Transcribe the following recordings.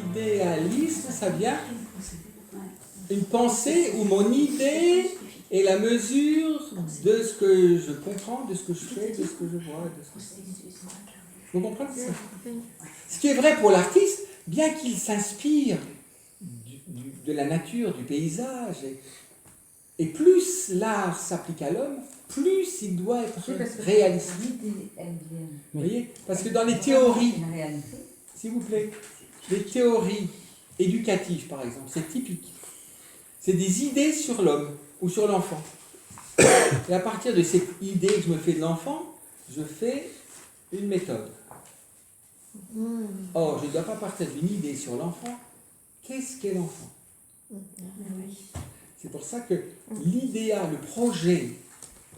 l'idéalisme, ça vient une pensée où mon idée est la mesure de ce que je comprends, de ce que je fais, de ce que je vois. Vous comprenez ça? Ce qui est vrai pour l'artiste, bien qu'il s'inspire de la nature, du paysage, et plus l'art s'applique à l'homme, plus il doit être réaliste. Vous voyez? Parce que dans les théories, s'il vous plaît, les théories éducatives, par exemple, c'est typique. C'est des idées sur l'homme ou sur l'enfant. Et à partir de cette idée que je me fais de l'enfant, je fais une méthode. Or, je ne dois pas partir d'une idée sur l'enfant. Qu'est-ce qu'est l'enfant? C'est pour ça que l'idéal, le projet,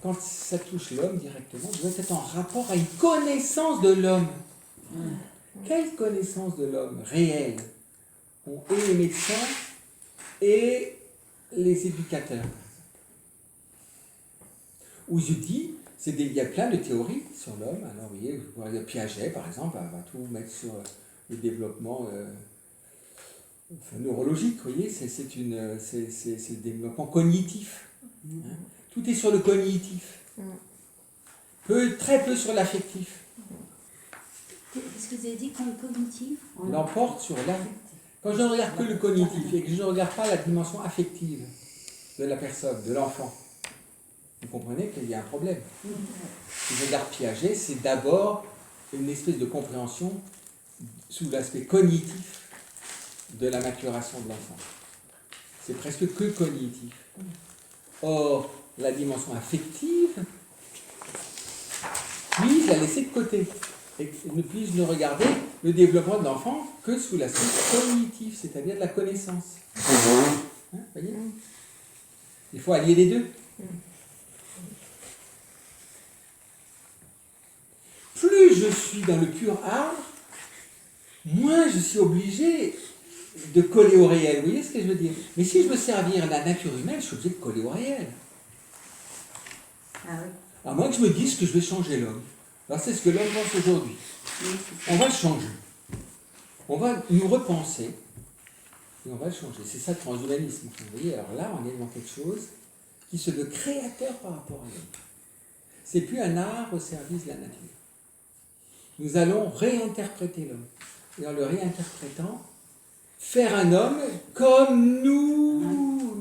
quand ça touche l'homme directement, doit être en rapport à une connaissance de l'homme. Quelle connaissance de l'homme réelle ont et les médecins et les éducateurs? Où je dis, il y a plein de théories sur l'homme. Alors, vous voyez, Piaget, par exemple, va tout mettre sur le développement neurologique, vous voyez, c'est le développement cognitif. Hein. Tout est sur le cognitif. Très peu sur l'affectif. Qu'est-ce que vous avez dit quand le cognitif l'emporte sur l'affectif. Quand je ne regarde que le cognitif et que je ne regarde pas la dimension affective de la personne, de l'enfant, vous comprenez qu'il y a un problème. Si je regarde Piaget, c'est d'abord une espèce de compréhension sous l'aspect cognitif de la maturation de l'enfant. C'est presque que cognitif. Or, la dimension affective, puis-je la laisser de côté et ne puis-je ne regarder le développement de l'enfant que sous l'aspect cognitif, c'est-à-dire de la connaissance. Hein, voyez ? Il faut allier les deux. Plus je suis dans le pur art, moins je suis obligé de coller au réel. Vous voyez ce que je veux dire? Mais si je veux servir la nature humaine, je suis obligé de coller au réel. Ah oui. À moins que je me dise que je vais changer l'homme. Alors c'est ce que l'homme pense aujourd'hui. On va le changer. On va nous repenser. Et on va le changer. C'est ça le transhumanisme. Vous voyez, alors là, on est devant quelque chose qui se veut créateur par rapport à l'homme. C'est plus un art au service de la nature. Nous allons réinterpréter l'homme. Et en le réinterprétant, faire un homme comme nous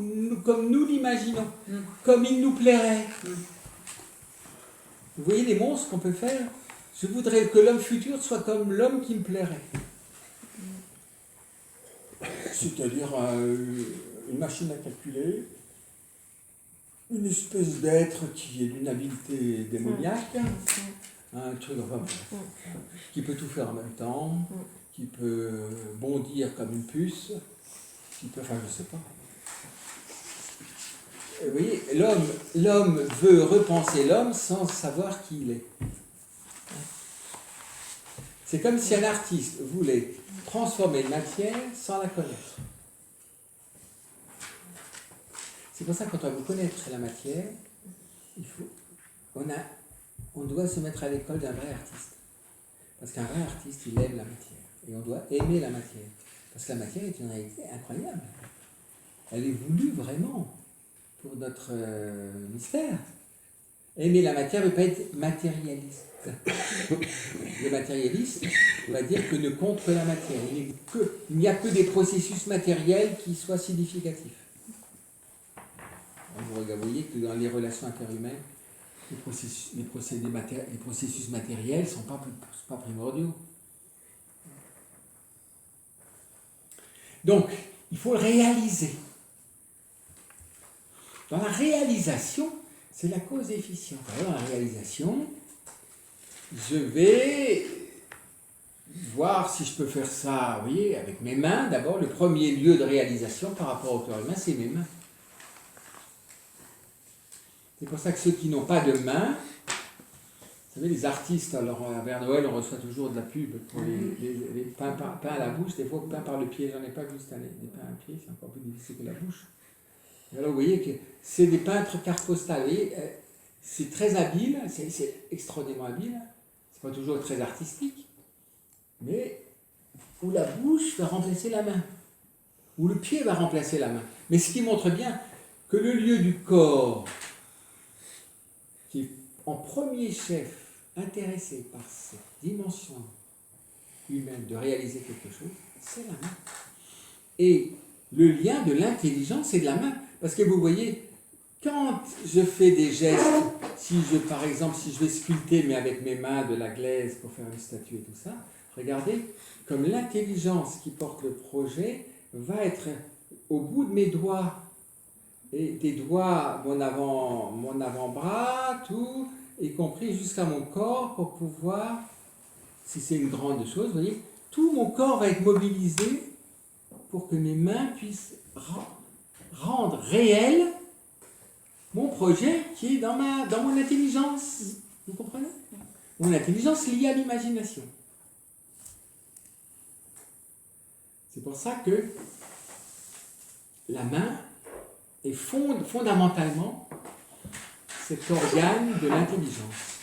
l'imaginons, comme il nous plairait. Vous voyez les monstres qu'on peut faire? Je voudrais que l'homme futur soit comme l'homme qui me plairait. C'est-à-dire une machine à calculer, une espèce d'être qui est d'une habileté démoniaque, un truc qui peut tout faire en même temps, qui peut bondir comme une puce, qui peut, enfin je sais pas. Vous voyez, l'homme veut repenser l'homme sans savoir qui il est. C'est comme si un artiste voulait transformer une matière sans la connaître. C'est pour ça que quand on veut connaître la matière, on doit se mettre à l'école d'un vrai artiste. Parce qu'un vrai artiste, il aime la matière. Et on doit aimer la matière. Parce que la matière est une réalité incroyable. Elle est voulue vraiment pour notre mystère. Aimer la matière ne veut pas être matérialiste. Le matérialiste va dire que ne compte que la matière. Il n'y a que des processus matériels qui soient significatifs. Vous voyez que dans les relations interhumaines, les processus matériels ne sont pas primordiaux. Donc, il faut le réaliser. Dans la réalisation, c'est la cause efficiente. Alors, dans la réalisation, je vais voir si je peux faire ça, vous voyez, avec mes mains. D'abord, le premier lieu de réalisation par rapport au corps humain, c'est mes mains. C'est pour ça que ceux qui n'ont pas de mains, vous savez, les artistes, alors vers Noël, on reçoit toujours de la pub pour les pains à la bouche, des fois pains par le pied, j'en ai pas vu cette année, des pains à pied, c'est encore plus difficile que la bouche. Et alors vous voyez que c'est des peintres carte postale, vous voyez, c'est très habile, c'est extraordinairement habile, c'est pas toujours très artistique, mais où la bouche va remplacer la main, où le pied va remplacer la main. Mais ce qui montre bien que le lieu du corps, qui est en premier chef intéressé par cette dimension humaine de réaliser quelque chose, c'est la main. Et le lien de l'intelligence et de la main. Parce que vous voyez, quand je fais des gestes, par exemple, si je vais sculpter, mais avec mes mains, de la glaise pour faire une statue et tout ça, regardez, comme l'intelligence qui porte le projet va être au bout de mes doigts, et des doigts, mon avant-bras, tout, y compris jusqu'à mon corps, pour pouvoir, si c'est une grande chose, vous voyez, tout mon corps va être mobilisé pour que mes mains puissent rendre réel mon projet qui est dans mon intelligence. Vous comprenez? Mon intelligence liée à l'imagination. C'est pour ça que la main est fondamentalement cet organe de l'intelligence.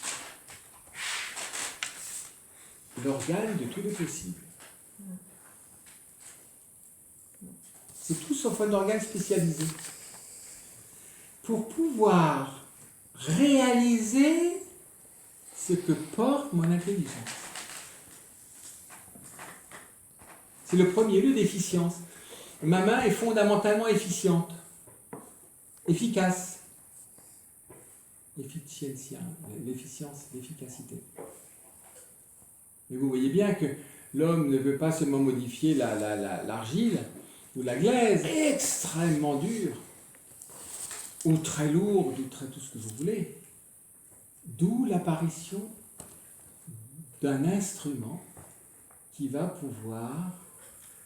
L'organe de tout le possible. C'est tout sauf un organe spécialisé. Pour pouvoir réaliser ce que porte mon intelligence. C'est le premier lieu d'efficience. Ma main est fondamentalement efficiente, efficace. L'efficience, l'efficacité. Mais vous voyez bien que l'homme ne veut pas seulement modifier l'argile ou la glaise, extrêmement dure, ou très lourde, ou très tout ce que vous voulez. D'où l'apparition d'un instrument qui va pouvoir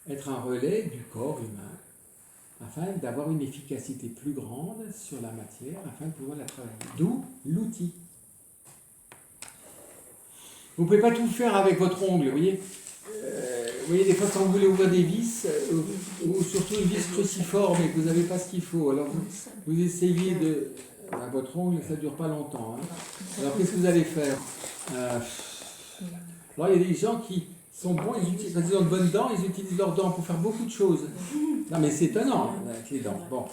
être un relais du corps humain, afin d'avoir une efficacité plus grande sur la matière, afin de pouvoir la travailler. D'où l'outil. Vous ne pouvez pas tout faire avec votre ongle, vous voyez. Vous voyez, des fois, quand vous voulez ouvrir des vis, ou surtout une vis cruciforme et que vous n'avez pas ce qu'il faut, alors vous essayez de... À votre ongle, ça ne dure pas longtemps. Hein. Alors, qu'est-ce que vous allez faire? Alors, il y a des gens qui sont bons, quand ils ont de bonnes dents, ils utilisent leurs dents pour faire beaucoup de choses. Non, mais c'est étonnant, avec les dents. Bon.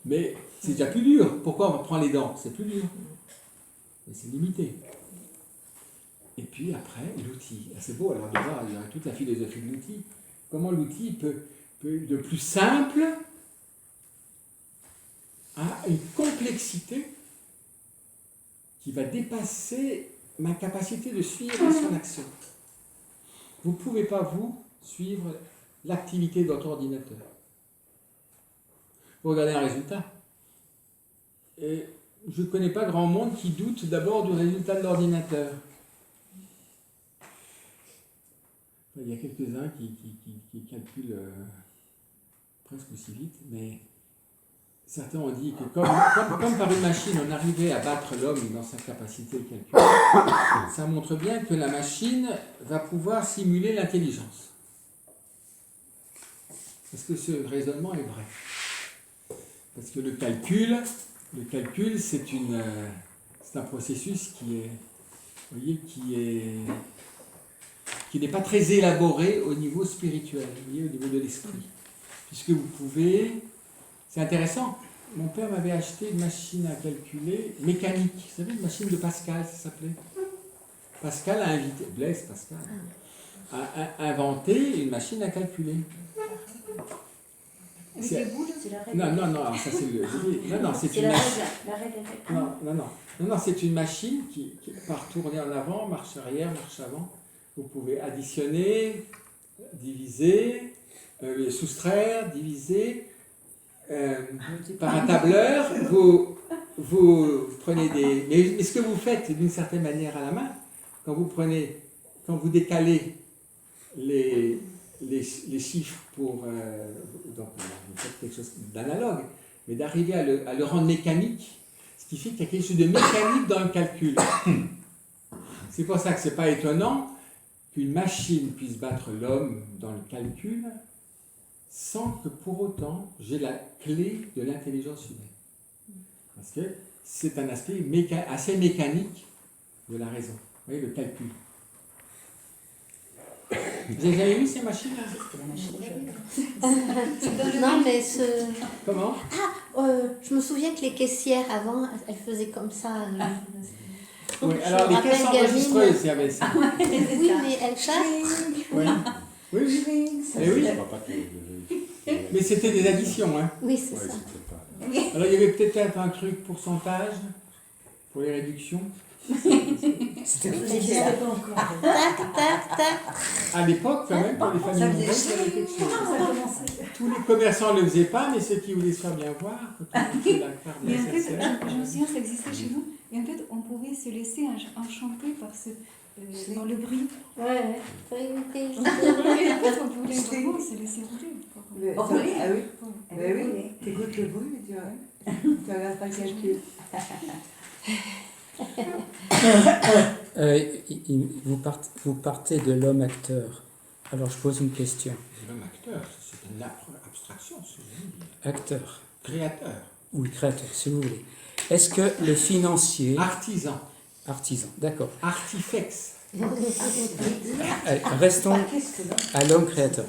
Mais c'est déjà plus dur. Pourquoi on prend les dents? C'est plus dur. Mais c'est limité. Et puis après, l'outil. C'est beau alors de voir, il y a toute la philosophie de l'outil. Comment l'outil peut de plus simple à une complexité qui va dépasser ma capacité de suivre son action. Vous ne pouvez pas, vous, suivre l'activité de votre ordinateur. Vous regardez un résultat. Et je ne connais pas grand monde qui doute d'abord du résultat de l'ordinateur. Il y a quelques-uns qui calculent presque aussi vite, mais certains ont dit que comme par une machine on arrivait à battre l'homme dans sa capacité de calcul, ça montre bien que la machine va pouvoir simuler l'intelligence. Parce que ce raisonnement est vrai. Parce que le calcul c'est un processus qui n'est pas très élaboré au niveau spirituel, au niveau de l'esprit. Puisque vous pouvez... C'est intéressant. Mon père m'avait acheté une machine à calculer mécanique. Vous savez, une machine de Pascal, ça s'appelait. Pascal a invité... Blaise Pascal a inventé une machine à calculer. Avec les boules, c'est la règle. Non, ça c'est le... Non, c'est une machine... Non, c'est une machine qui part tourner en avant, marche arrière, marche avant. Vous pouvez additionner, diviser, soustraire, diviser. Par un tableur, vous prenez des... Mais ce que vous faites d'une certaine manière à la main, quand vous décalez les chiffres pour... donc vous faites quelque chose d'analogue, mais d'arriver à le rendre mécanique, ce qui fait qu'il y a quelque chose de mécanique dans le calcul. C'est pour ça que ce n'est pas étonnant qu'une machine puisse battre l'homme dans le calcul sans que pour autant j'ai la clé de l'intelligence humaine. Parce que c'est un aspect assez mécanique de la raison. Vous voyez, le calcul. Vous avez jamais vu ces machines-là? Non, mais Comment? je me souviens que les caissières avant, elles faisaient comme ça. Oui, Je alors me les caisses rappelle, enregistreuses, il y avait ça. Oui, mais elles tapent. Oui, oui, oui. Eh oui. Mais c'était des additions, hein. Oui, c'est ça. Alors il y avait peut-être un truc pourcentage pour les réductions. Tac, tac, tac. À l'époque, quand même, pour les familles nombreuses, il y avait quelque chose. Tous les commerçants ne le faisaient pas, mais ceux qui voulaient se faire bien voir, quand on était la carte Mais en fait, nécessaire. je me souviens, ça existait chez nous. Et en fait, on pouvait se laisser enchanter par le bruit. Ouais. Et en fait, on pouvait vraiment se laisser rouler. Ah oui, ben oui, t'écoutes le bruit et tu regardes pas le calcul. Vous partez de l'homme acteur. Alors je pose une question. L'homme acteur, c'est une abstraction, ce que je veux dire. Acteur. Créateur. Oui, créateur, si vous voulez. Est-ce que le financier... Artisan. Artisan, d'accord. Artifex. Allez, restons à l'homme créateur.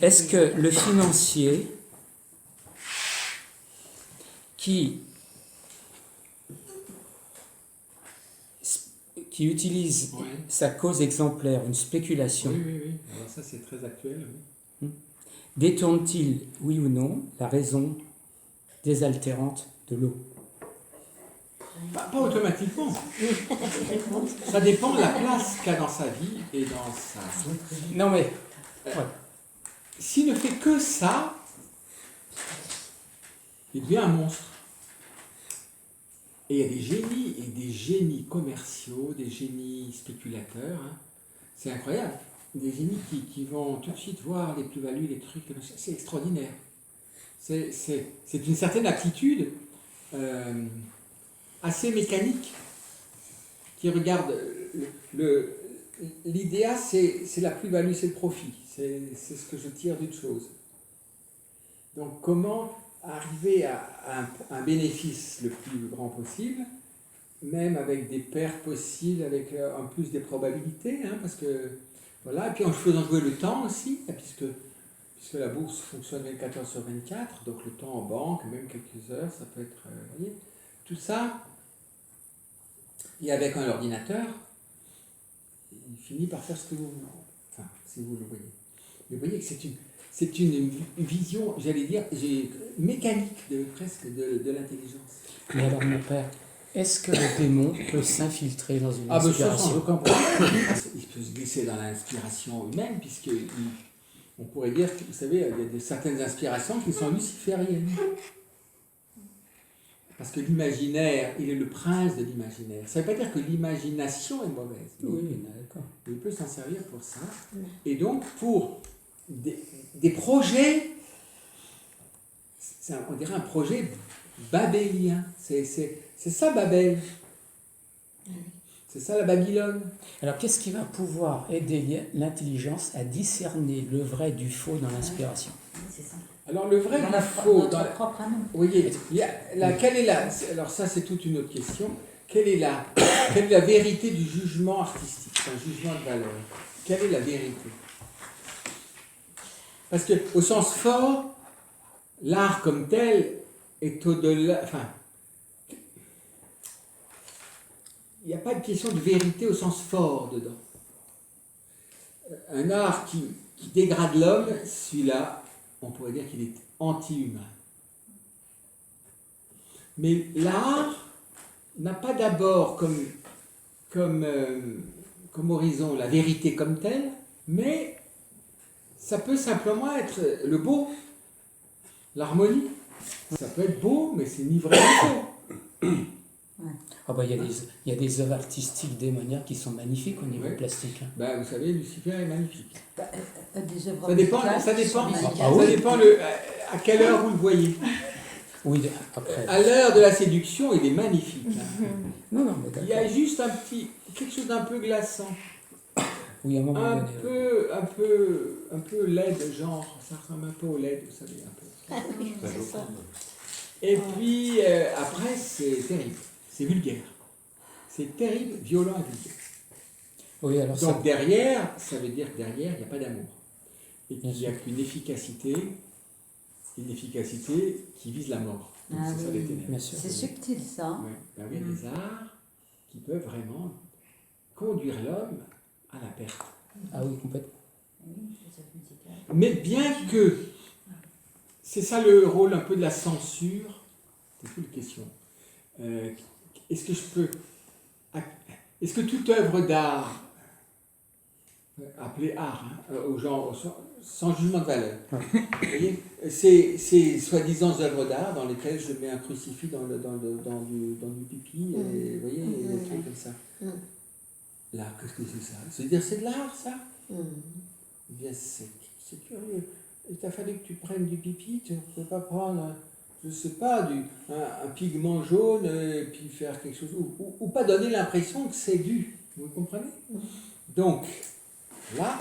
Est-ce que le financier qui utilise Ouais. sa cause exemplaire, une spéculation, Oui, oui, oui. Alors ça, c'est très actuel. Oui. détourne-t-il, oui ou non, la raison désaltérante de l'eau? Pas automatiquement. Ça dépend de la place qu'a dans sa vie et dans sa... Non mais, S'il ne fait que ça, il devient un monstre. Et il y a des génies, et des génies commerciaux, des génies spéculateurs. Hein. C'est incroyable. Des génies qui vont tout de suite voir les plus-values, les trucs. C'est extraordinaire. C'est une certaine aptitude assez mécanique qui regarde l'idéal, c'est la plus-value, c'est le profit. C'est ce que je tire d'une chose. Donc comment arriver à un bénéfice le plus grand possible, même avec des pertes possibles, avec en plus des probabilités, hein, parce que voilà, et puis en faisant jouer le temps aussi, puisque la bourse fonctionne 24 heures sur 24, donc le temps en banque, même quelques heures, ça peut être, vous voyez, tout ça, et avec un ordinateur, il finit par faire ce que vous voulez, enfin, si vous le voyez. Mais vous voyez que c'est une vision, j'allais dire, mécanique presque de l'intelligence. mais alors mon père, est-ce que le démon peut s'infiltrer dans une Ah ben ça, sans inspiration? aucun problème. Il peut se glisser dans l'inspiration humaine, on pourrait dire que, vous savez, il y a certaines inspirations qui sont lucifériennes. Parce que l'imaginaire, il est le prince de l'imaginaire. Ça ne veut pas dire que l'imagination est mauvaise. Oui, d'accord. Il peut s'en servir pour ça. Et donc, pour des projets, on dirait un projet babélien. C'est ça Babel. C'est ça la Babylone. Alors qu'est-ce qui va pouvoir aider l'intelligence à discerner le vrai du faux dans l'inspiration? C'est ça. Alors le vrai Dans du faux, notre propre âme. vous voyez, quelle est la, alors ça c'est toute une autre question, quelle est la vérité du jugement artistique, un jugement de valeur? Quelle est la vérité? Parce que au sens fort, l'art comme tel est au-delà, enfin, il n'y a pas de question de vérité au sens fort dedans. Un art qui dégrade l'homme, celui-là, on pourrait dire qu'il est anti-humain. Mais l'art n'a pas d'abord comme horizon la vérité comme telle, mais ça peut simplement être le beau, l'harmonie. Ça peut être beau, mais c'est ni vrai ni faux. Ah bah, il y a des œuvres artistiques démoniaques qui sont magnifiques au niveau Oui. plastique. Hein. Ben, vous savez, Lucifer est magnifique. Des œuvres Ça dépend, musicales ça qui dépend, sont musicales. Ah oui. ça dépend à quelle heure vous le voyez. Oui, après. À l'heure de la séduction, il est magnifique. Hein. Non, mais Il y a d'accord. juste quelque chose d'un peu glaçant, Oui, à un moment un donné. Oui. peu laide, genre, ça ressemble un peu au LED, vous savez, un peu. C'est ça. Et puis, après, c'est terrible, c'est vulgaire. C'est terrible, violent et vulgaire. Oui, alors Donc ça. derrière, ça veut dire que derrière, il n'y a pas d'amour. Et Bien qu'il n'y a sûr. qu'une efficacité qui vise la mort. Donc Ah c'est ça oui. les ténèbres. Bien sûr. C'est subtil ça. Hein. Ouais. Ben oui, il y a des arts qui peuvent vraiment conduire l'homme à la perte. Ah oui, complètement. Oui, Joseph musical. Mais bien que, c'est ça le rôle un peu de la censure, c'est toute question. Est-ce que toute œuvre d'art, appelée art, aux gens, sans jugement de valeur, vous voyez, c'est soi-disant œuvres d'art dans lesquelles je mets un crucifix dans du pipi, et, vous voyez, des trucs comme ça. L'art, qu'est-ce que c'est ça? C'est-à-dire c'est de l'art, ça? Bien, c'est curieux. Il t'a fallu que tu prennes du pipi, tu ne peux pas prendre, je ne sais pas, un pigment jaune et puis faire quelque chose, ou pas donner l'impression que c'est du. Vous comprenez? Donc, là,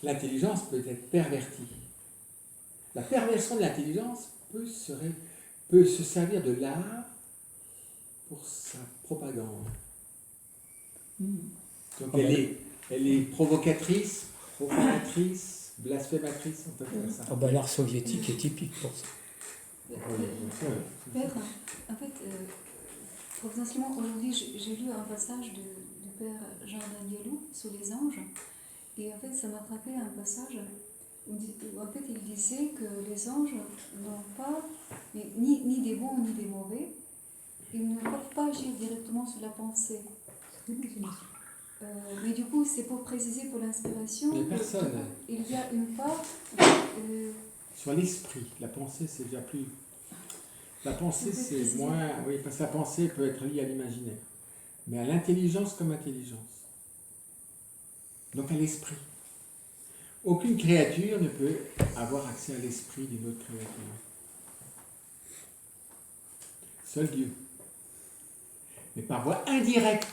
l'intelligence peut être pervertie. La perversion de l'intelligence peut se servir de l'art pour sa propagande. Donc elle est provocatrice, profanatrice, blasphématrice, on peut faire ça. Ah bah, l'art soviétique est typique pour ça. Père, en fait, professionnellement, aujourd'hui, j'ai lu un passage du père Jean d'Angelou sur les anges, et en fait, ça m'a frappé un passage où en fait, il disait que les anges n'ont pas, ni des bons ni des mauvais, ils ne peuvent pas agir directement sur la pensée. Mais du coup, c'est pour préciser pour l'inspiration. Mais personne. Il y a une part. Sur l'esprit, la pensée, c'est déjà plus. La pensée, c'est moins. Oui, parce que la pensée peut être liée à l'imaginaire. Mais à l'intelligence comme intelligence. Donc à l'esprit. Aucune créature ne peut avoir accès à l'esprit d'une autre créature. Seul Dieu. Mais par voie indirecte.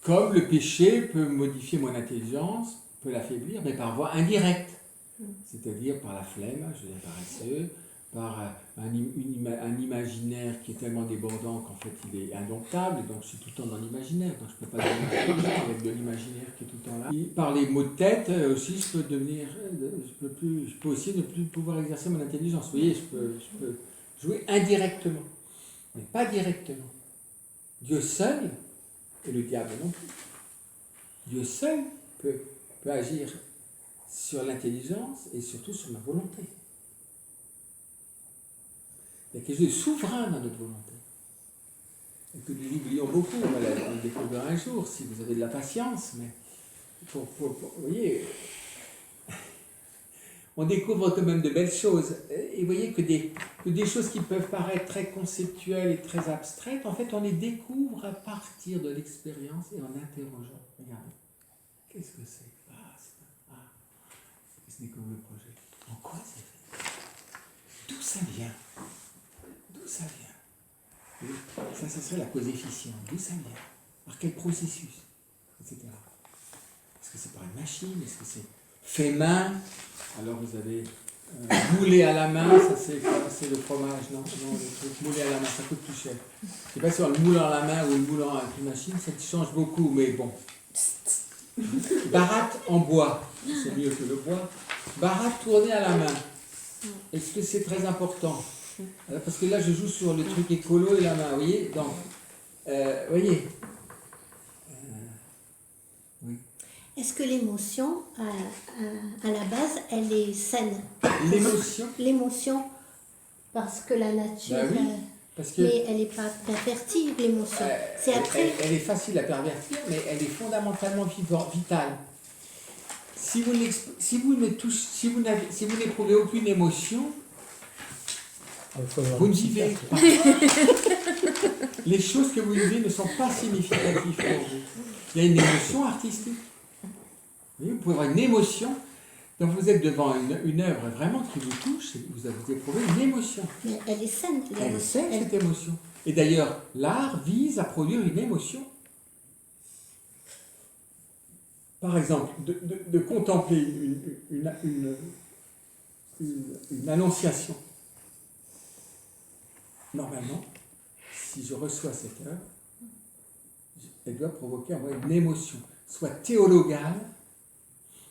Comme le péché peut modifier mon intelligence, peut l'affaiblir, mais par voie indirecte. C'est-à-dire par la flemme, je deviens paresseux, par un imaginaire qui est tellement débordant qu'en fait il est indomptable, donc je suis tout le temps dans l'imaginaire, donc je ne peux pas devenir avec de l'imaginaire qui est tout le temps là. Et par les maux de tête aussi, je peux aussi ne plus pouvoir exercer mon intelligence. Vous voyez, je peux jouer indirectement, mais pas directement. Dieu seul, et le diable non plus. Dieu seul peut agir sur l'intelligence et surtout sur ma volonté. Il y a quelque chose de souverain dans notre volonté. Et que nous oublions beaucoup, on va le découvrir un jour, si vous avez de la patience, mais vous voyez, on découvre quand même de belles choses. Et vous voyez que des choses qui peuvent paraître très conceptuelles et très abstraites, en fait, on les découvre à partir de l'expérience et en interrogeant. Regardez, qu'est-ce que c'est? Je découvre le projet. En quoi c'est fait? D'où ça vient? D'où ça vient? Et ça serait la cause efficiente. D'où ça vient? Par quel processus? Etc. Est-ce que c'est par une machine? Est-ce que c'est fait main? Alors vous avez moulé à la main, ça c'est le fromage, non, le truc moulé à la main, ça coûte plus cher. Je ne sais pas si on le moulant à la main ou le moulant avec une machine, ça change beaucoup, mais bon. Baratte en bois, c'est mieux que le bois. Baratte tournée à la main. Est-ce que c'est très important? Parce que là, je joue sur le truc écolo et la main, vous voyez? Donc, voyez. Oui. Est-ce que l'émotion, à la base, elle est saine? L'émotion? L'émotion, parce que la nature... Ben oui, parce que mais elle n'est pas pervertie, l'émotion. C'est après... Elle est facile à pervertir, mais elle est fondamentalement vitale. Si vous n'éprouvez aucune émotion, vous ne vivez pas. Les choses que vous vivez ne sont pas significatives pour vous. Il y a une émotion artistique. Vous pouvez avoir une émotion, donc vous êtes devant une œuvre vraiment qui vous touche, et vous éprouvez une émotion. Mais elle est saine. Elle est saine, cette émotion. Et d'ailleurs, l'art vise à produire une émotion. Par exemple, de contempler une annonciation. Normalement, si je reçois cette œuvre, elle doit provoquer en moi une émotion, soit théologale.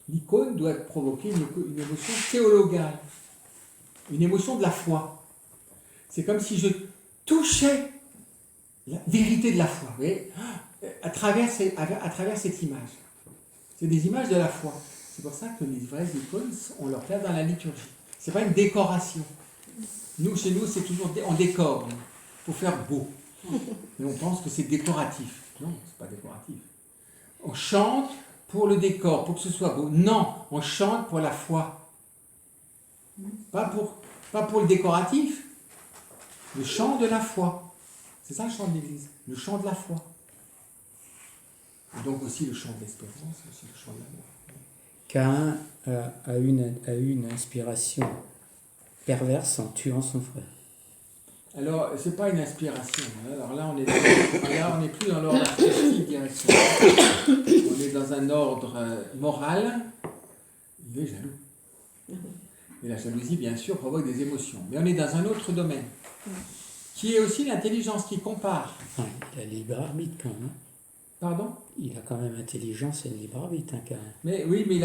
L'icône doit provoquer une émotion théologale, une émotion de la foi. C'est comme si je touchais la vérité de la foi, vous voyez, à travers cette image. C'est des images de la foi. C'est pour ça que les vraies icônes ont leur place dans la liturgie. Ce n'est pas une décoration. Nous, chez nous, c'est toujours on décore. Il faut faire beau. Et on pense que c'est décoratif. Non, c'est pas décoratif. On chante pour le décor, pour que ce soit beau. Non, on chante pour la foi. Pas pour le décoratif. Le chant de la foi. C'est ça le chant de l'Église. Le chant de la foi. Et donc aussi le chant de l'espérance, aussi le chant de l'amour. Caïn a eu une inspiration perverse en tuant son frère. Alors, c'est pas une inspiration. Alors là, on n'est plus dans l'ordre artistique directement. On est dans un ordre moral. Il est jaloux. Et la jalousie, bien sûr, provoque des émotions. Mais on est dans un autre domaine, qui est aussi l'intelligence, qui compare. Enfin, il a le libre arbitre quand même. Pardon ? Il a quand même intelligence et le libre arbitre, hein, Caïn. Mais oui, mais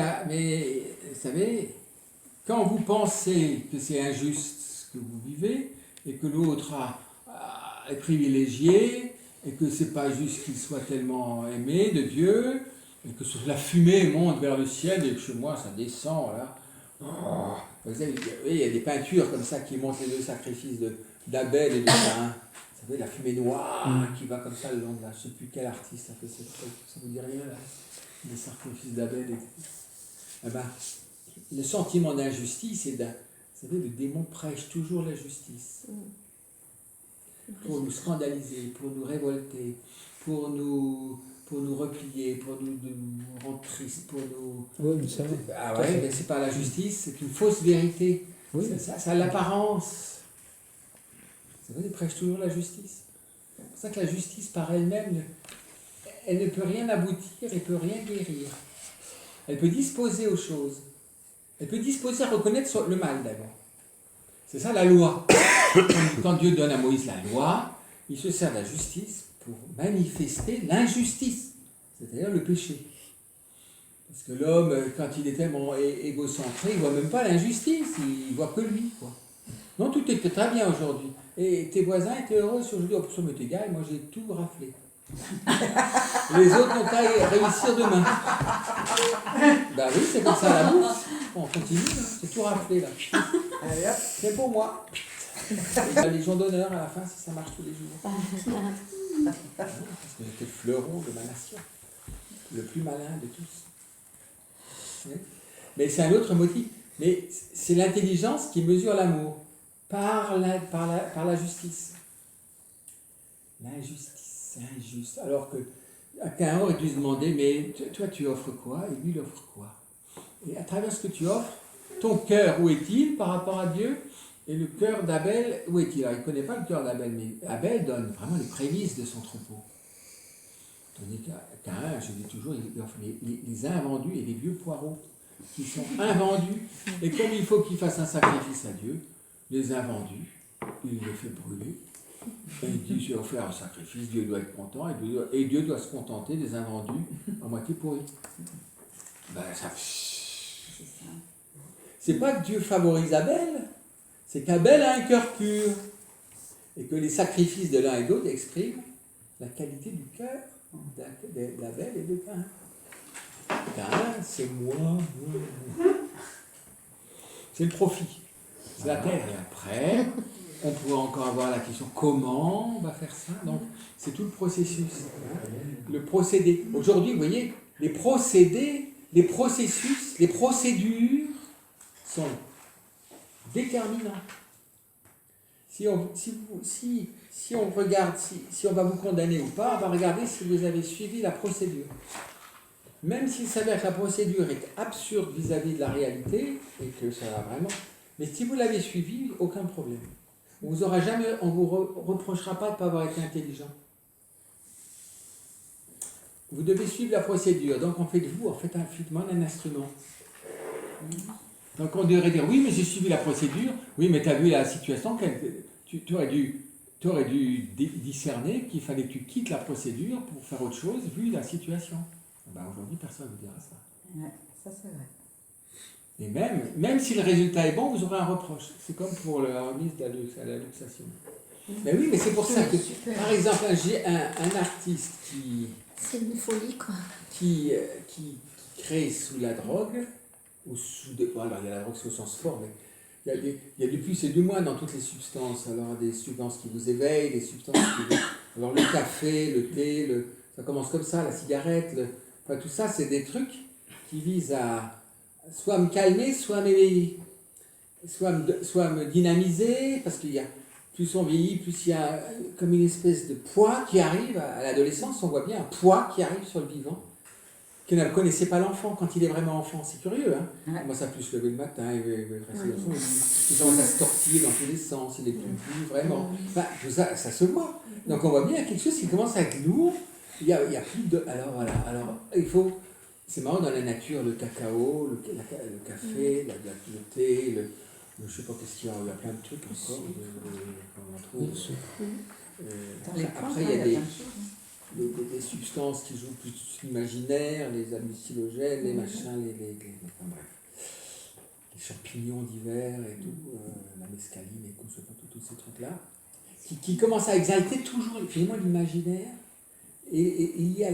vous savez, quand vous pensez que c'est injuste ce que vous vivez, et que l'autre est privilégié, et que c'est pas juste qu'il soit tellement aimé de Dieu, et que la fumée monte vers le ciel, et que chez moi ça descend, là. Oh, vous savez, il y a des peintures comme ça qui montrent les deux sacrifices d'Abel et de Caïn. Vous savez, la fumée noire qui va comme ça le long de là. Je ne sais plus quel artiste a fait cette chose. Ça vous dit rien, là? Les sacrifices d'Abel. Eh ben, le sentiment d'injustice est vous savez, le démon prêche toujours la justice. Pour nous scandaliser, pour nous révolter, pour nous replier, pour nous rendre tristes, pour nous... Oui, vous savez. Ah ouais, mais c'est pas la justice, c'est une fausse vérité. Oui. Ça a l'apparence. C'est vrai, il prêche toujours la justice. C'est pour ça que la justice par elle-même, elle ne peut rien aboutir, elle ne peut rien guérir. Elle peut disposer aux choses. Elle peut disposer à reconnaître le mal d'abord. C'est ça la loi. Quand Dieu donne à Moïse la loi, il se sert de la justice pour manifester l'injustice, c'est-à-dire le péché. Parce que l'homme, quand il est tellement égocentré, il ne voit même pas l'injustice, il ne voit que lui, quoi. Non, tout était très bien aujourd'hui. Et tes voisins étaient heureux aujourd'hui. Oh, ça m'est égal, moi j'ai tout raflé. Les autres n'ont qu'à réussir demain. Ben oui, c'est comme ça la bourse. On continue, hein. C'est tout raflé là. Allez hop, c'est pour moi. Et la Légion d'honneur à la fin si ça marche tous les jours. Parce que j'étais le fleuron de ma nation. Le plus malin de tous. Oui. Mais c'est un autre motif. Mais c'est l'intelligence qui mesure l'amour. Par la justice. L'injustice, c'est injuste. Alors que Caïn aurait dû se demander, mais toi tu offres quoi et lui il offre quoi? Et à travers ce que tu offres, ton cœur où est-il par rapport à Dieu? Et le cœur d'Abel, où est-il? Alors il ne connaît pas le cœur d'Abel, mais Abel donne vraiment les prémices de son troupeau. Tandis qu'Caïn, je dis toujours, il offre les invendus et les vieux poireaux qui sont invendus. Et comme il faut qu'il fasse un sacrifice à Dieu, les invendus, il les fait brûler. Et il dit, j'ai offert un sacrifice, Dieu doit être content, et Dieu doit se contenter des invendus à moitié pourris. Ben, ça... C'est pas que Dieu favorise Abel, c'est qu'Abel a un cœur pur. Et que les sacrifices de l'un et de l'autre expriment la qualité du cœur d'Abel et de Caïn. Caïn, c'est moi. C'est le profit. C'est la terre. Et après, on pourrait encore avoir la question comment on va faire ça. Donc, c'est tout le processus. Le procédé. Aujourd'hui, vous voyez, les procédés, les processus, les procédures sont déterminants. Si on regarde, si on va vous condamner ou pas, on va regarder si vous avez suivi la procédure. Même s'il s'avère que la procédure est absurde vis-à-vis de la réalité, et que ça va vraiment... Mais si vous l'avez suivi, aucun problème. On vous reprochera pas de ne pas avoir été intelligent. Vous devez suivre la procédure, donc on fait de vous, en fait, un instrument. Donc on devrait dire, oui, mais j'ai suivi la procédure, oui, mais tu as vu la situation, tu aurais dû tu aurais dû discerner qu'il fallait que tu quittes la procédure pour faire autre chose vu la situation. Ben, aujourd'hui, personne ne vous dira ça. Ouais, ça c'est vrai. Et même si le résultat est bon, vous aurez un reproche. C'est comme pour la remise à la luxation. Mais oui, mais c'est pour ça que, par exemple, j'ai un artiste C'est une folie, quoi. qui crée sous la drogue, ou sous des... Bon, alors il y a la drogue sous au sens fort, mais il y a du plus et du moins dans toutes les substances. Alors des substances qui vous éveillent, des substances qui vous... Alors le café, le thé, ça commence comme ça, la cigarette, enfin, tout ça, c'est des trucs qui visent à soit me calmer, soit m'éveiller, soit me dynamiser, parce qu'il y a, plus on vieillit, plus il y a comme une espèce de poids qui arrive. À l'adolescence, on voit bien un poids qui arrive sur le vivant, que ne connaissait pas l'enfant quand il est vraiment enfant. C'est curieux, hein. Ouais. Il commence à plus se lever le matin, il veut rester dans son lit, il commence à se tortiller dans tous les sens, il est plus vraiment. Enfin, tout ça, ça se voit. Donc on voit bien quelque chose qui commence à être lourd. Il y a plus de... Alors voilà, alors il faut... C'est marrant dans la nature, le cacao, le café, le thé, je sais pas qu'est-ce qu'il y a, il y a plein de trucs encore qu'on trouve. Dans les plantes, Après, il y a plein de choses. des substances qui jouent plus l'imaginaire, les hallucinogènes, les machins, enfin bref, les champignons d'hiver et tout, la mescaline et tout, je sais pas, tous ces trucs-là, qui commencent à exalter toujours finalement l'imaginaire. Et lié à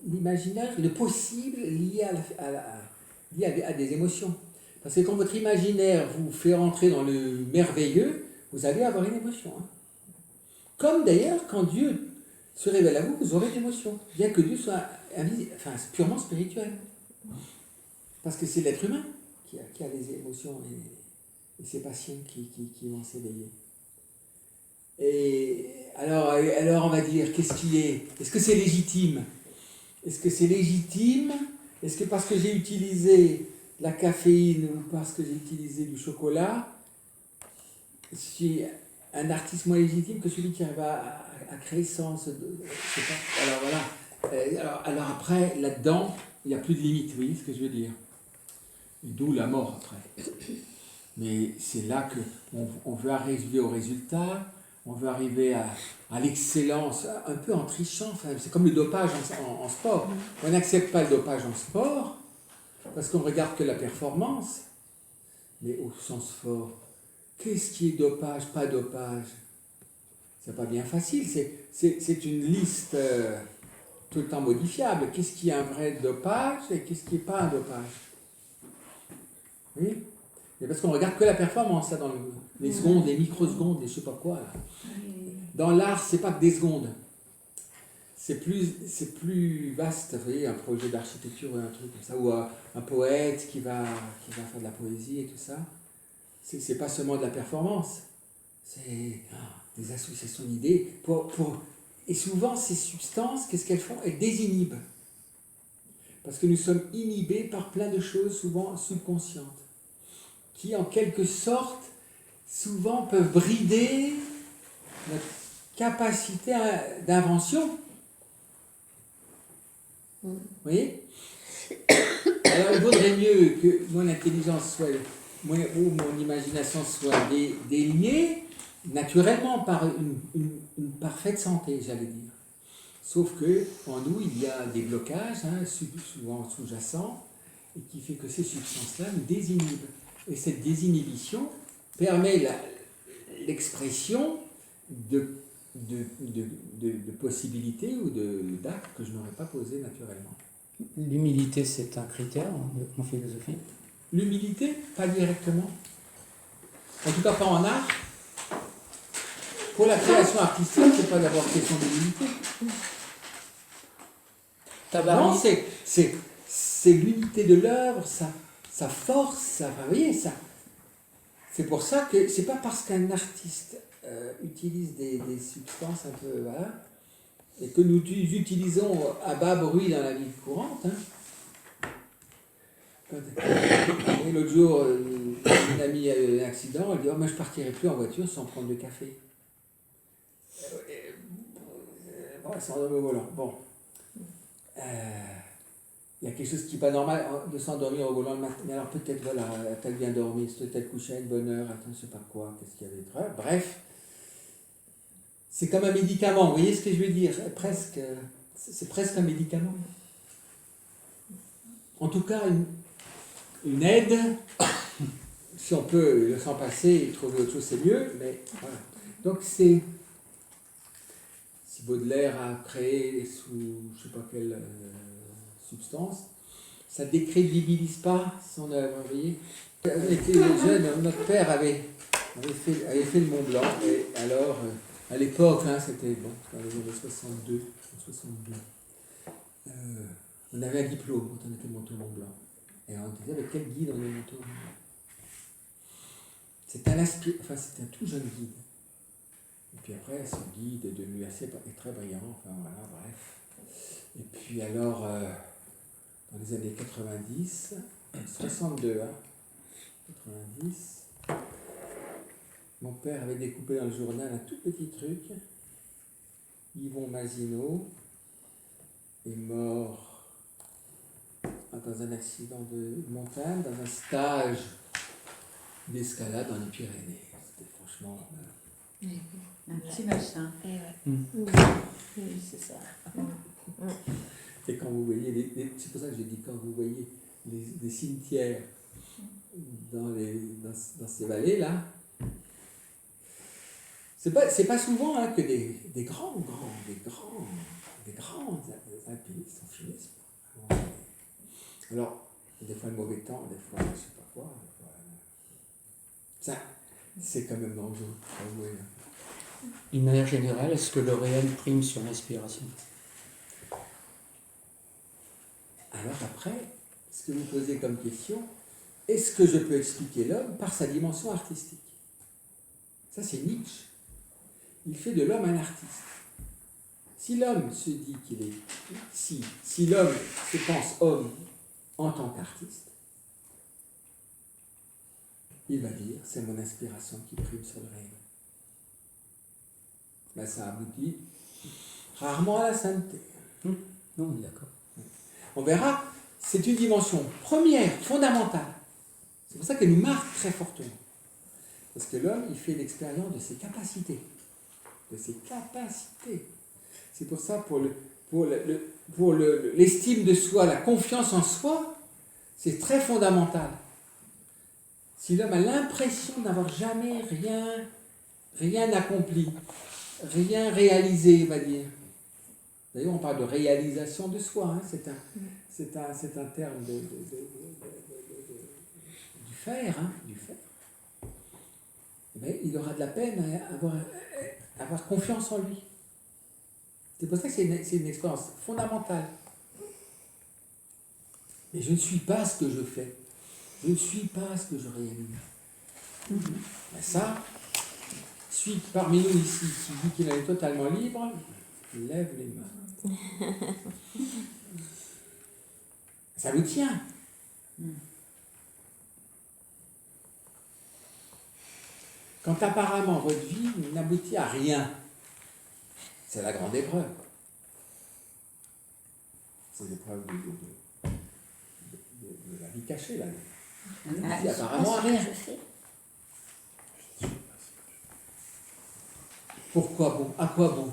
l'imaginaire, le possible lié à des émotions. Parce que quand votre imaginaire vous fait rentrer dans le merveilleux, vous allez avoir une émotion. Hein. Comme d'ailleurs, quand Dieu se révèle à vous, vous aurez une émotion. Bien que Dieu soit purement spirituel. Parce que c'est l'être humain qui a les émotions et ses passions qui vont s'éveiller. Et alors on va dire, qu'est-ce qui est? Est-ce que c'est légitime? Est-ce que c'est légitime? Est-ce que parce que j'ai utilisé la caféine ou parce que j'ai utilisé du chocolat, je suis un artiste moins légitime que celui qui arrive à créer sans... Je sais pas. Alors voilà. Alors après, là-dedans, il n'y a plus de limite, vous voyez ce que je veux dire? Et d'où la mort après. Mais c'est là qu'on veut arriver au résultat. On veut arriver à l'excellence, un peu en trichant. Enfin, c'est comme le dopage en sport. On n'accepte pas le dopage en sport parce qu'on regarde que la performance. Mais au sens fort, qu'est-ce qui est dopage, pas dopage? C'est pas bien facile. C'est une liste tout le temps modifiable. Qu'est-ce qui est un vrai dopage et qu'est-ce qui n'est pas un dopage? Oui? Mais parce qu'on regarde que la performance, là, dans les secondes, les microsecondes, les je sais pas quoi. Là. Dans l'art, c'est pas que des secondes. C'est plus vaste, vous voyez, un projet d'architecture ou un truc comme ça, ou un poète qui va faire de la poésie et tout ça. C'est pas seulement de la performance, c'est des associations d'idées. Et souvent, ces substances, qu'est-ce qu'elles font? Elles désinhibent. Parce que nous sommes inhibés par plein de choses, souvent subconscientes, qui en quelque sorte, souvent peuvent brider notre capacité d'invention. Vous voyez? Alors il vaudrait mieux que mon intelligence soit, ou mon imagination soit déliée naturellement par une parfaite santé, j'allais dire. Sauf que en nous, il y a des blocages, souvent sous-jacents, et qui fait que ces substances-là nous désinhibent. Et cette désinhibition permet l'expression de possibilités ou d'actes que je n'aurais pas posés naturellement. L'humilité, c'est un critère en philosophie? L'humilité, pas directement. En tout cas, pas en art. Pour la création artistique, c'est pas d'abord question d'humilité. Non, c'est l'unité de l'œuvre, sa force, vous voyez ça. C'est pour ça que c'est pas parce qu'un artiste utilise des substances un peu, voilà, et que nous utilisons à bas bruit dans la vie courante. Et l'autre jour, une amie a eu un accident, elle dit: oh, moi je partirai plus en voiture sans prendre de café. Bon, elle s'endort au volant. Bon. Il y a quelque chose qui n'est pas normal de s'endormir au volant le matin. Mais alors peut-être, voilà, a-t-elle bien dormi, s'est-elle couchée à une bonne heure, attends, je ne sais pas quoi, qu'est-ce qu'il y avait. Bref, C'est comme un médicament, vous voyez ce que je veux dire? Presque, c'est presque un médicament. En tout cas, une aide, si on peut s'en passer et trouver autre chose, c'est mieux, mais voilà. Donc si Baudelaire a créé sous je ne sais pas quelle substance, ça ne décrédibilise pas son œuvre, vous voyez. Avec les jeunes, notre père avait fait le Mont Blanc, et alors, à l'époque, hein, c'était bon, dans les années 62, on avait un diplôme quand on était monté au Mont Blanc. Et on disait, avec quel guide on est monté au Mont Blanc? C'était un tout jeune guide. Et puis après, ce guide est devenu très brillant, enfin voilà, bref. Et puis alors, dans les années 90, 62, hein, 90, mon père avait découpé dans le journal un tout petit truc. Yvon Mazineau est mort dans un accident de montagne, dans un stage d'escalade dans les Pyrénées. C'était franchement... Un petit machin. Oui, c'est ça. Et quand vous voyez, c'est pour ça que j'ai dit, quand vous voyez les cimetières dans ces vallées-là, c'est pas souvent hein, que des grands alpinistes en finissent. Alors, des fois le mauvais temps, des fois je sais pas quoi, des fois... Ça, c'est quand même dangereux. D'une manière générale, est-ce que le réel prime sur l'inspiration? Alors après, ce que vous posez comme question, est-ce que je peux expliquer l'homme par sa dimension artistique? Ça, c'est Nietzsche. Il fait de l'homme un artiste. Si l'homme se dit qu'il est... Si l'homme se pense homme en tant qu'artiste, il va dire, c'est mon inspiration qui prime sur le réel. Ben, ça aboutit rarement à la sainteté. Non, d'accord. On verra, c'est une dimension première, fondamentale. C'est pour ça qu'elle nous marque très fortement. Parce que l'homme, il fait l'expérience de ses capacités. De ses capacités. C'est pour ça, pour l'estime de soi, la confiance en soi, c'est très fondamental. Si l'homme a l'impression d'avoir jamais rien accompli, rien réalisé, on va dire. D'ailleurs, on parle de réalisation de soi, hein. C'est un terme du faire, hein, du faire. Mais il aura de la peine à avoir confiance en lui. C'est pour ça que c'est une expérience fondamentale. Mais je ne suis pas ce que je fais. Je ne suis pas ce que je réalise. Mais ça, celui parmi nous ici qui dit qu'il est totalement libre, lève les mains. Ça vous tient. Quand apparemment votre vie n'aboutit à rien, c'est la grande épreuve. C'est l'épreuve de la vie cachée, là. Apparemment à rien. Pourquoi bon? À quoi bon?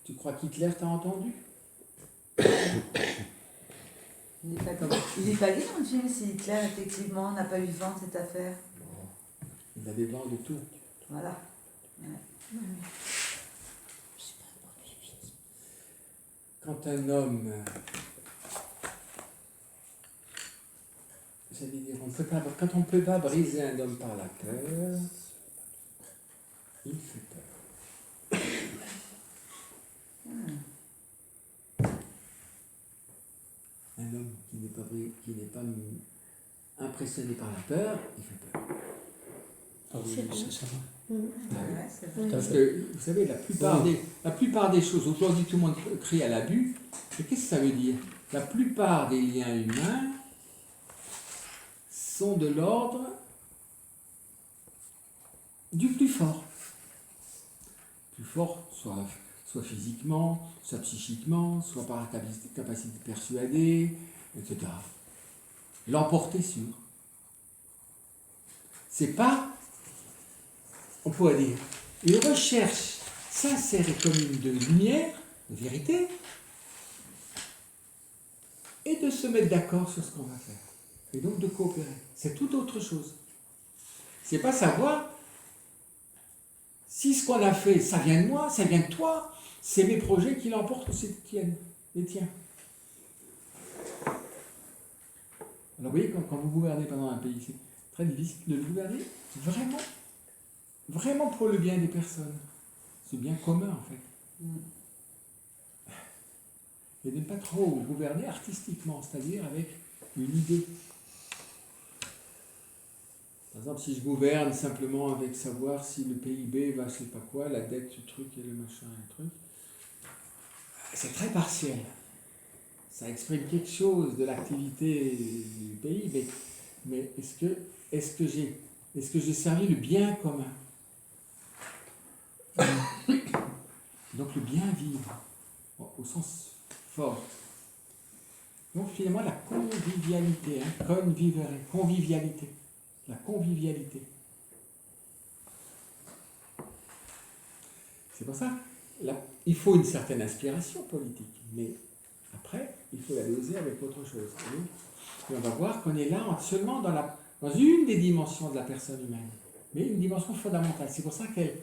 Tu crois qu'Hitler t'a entendu? Il n'est pas dit dans le film si Hitler, effectivement, n'a pas eu vent de cette affaire. Il avait vent de tout. Voilà. Quand un homme... J'allais dire, quand on ne peut pas briser un homme par la peur, il fait peur. Un homme qui n'est pas impressionné par la peur, il fait peur. Ah oui, c'est ça. Ouais, c'est vrai. Parce que, vous savez, la plupart des choses, aujourd'hui tout le monde crie à l'abus, mais qu'est-ce que ça veut dire? La plupart des liens humains sont de l'ordre du plus fort. Plus fort, soit physiquement, soit psychiquement, soit par la capacité de persuader, etc. L'emporter sur. C'est pas... on pourrait dire, une recherche sincère et commune de lumière, de vérité, et de se mettre d'accord sur ce qu'on va faire. Et donc de coopérer. C'est tout autre chose. C'est pas savoir si ce qu'on a fait, ça vient de moi, ça vient de toi, c'est mes projets qui l'emportent ou c'est les tiens. Alors vous voyez, quand vous gouvernez pendant un pays, c'est très difficile de le gouverner vraiment, vraiment pour le bien des personnes. C'est bien commun en fait. Et de ne pas trop gouverner artistiquement, c'est-à-dire avec une idée. Par exemple, si je gouverne simplement avec savoir si le PIB va, je sais pas quoi, la dette, ce truc et le machin, le truc, c'est très partiel. Ça exprime quelque chose de l'activité du pays, mais est-ce que j'ai servi le bien commun? Donc le bien vivre, au sens fort. Donc finalement la convivialité, convivialité, la convivialité. C'est pour ça, là, il faut une certaine inspiration politique, mais après, il faut la doser avec autre chose. Et on va voir qu'on est là seulement dans une des dimensions de la personne humaine, mais une dimension fondamentale. C'est pour ça qu'elle,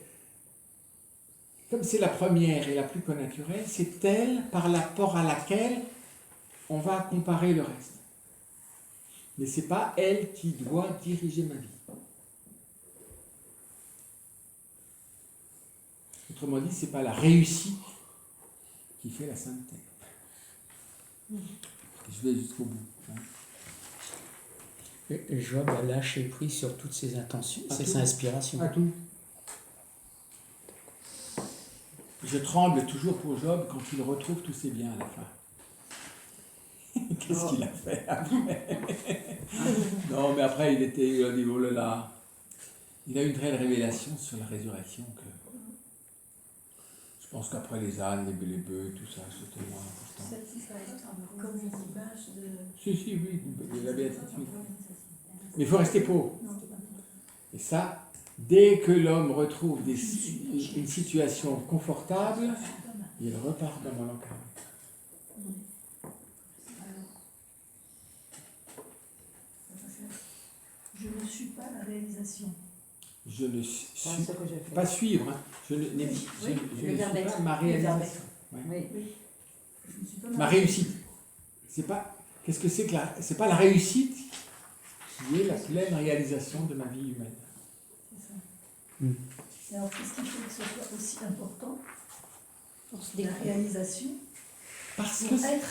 comme c'est la première et la plus connaturelle, c'est elle par rapport à laquelle on va comparer le reste. Mais ce n'est pas elle qui doit diriger ma vie. Autrement dit, ce n'est pas la réussite qui fait la sainteté. Je vais jusqu'au bout. Job a lâché prise sur toutes ses intentions, ses inspirations. À tout. Je tremble toujours pour Job quand il retrouve tous ses biens à la fin. Qu'est-ce qu'il a fait après? Non, mais après, il a dit, oh là là. Il a eu une réelle révélation sur la résurrection que je pense qu'après les ânes, les bœufs, tout ça, c'est tellement important. Celle-ci, ça va être comme une image de... Si, oui, de la béatitude. Mais il faut rester pauvre. Et ça, dès que l'homme retrouve une situation confortable, il repart dans l'encart. Je ne suis pas la réalisation. Je ne suis que pas suivre, hein. Je ne suis pas ma réalisation. Ouais. Oui. Je ne suis pas Ma réussite. Qu'est-ce que c'est que c'est pas la réussite qui est la pleine réalisation de ma vie humaine. C'est ça. Et alors, qu'est-ce qui fait que ce soit aussi important la réalisation Parce pour que être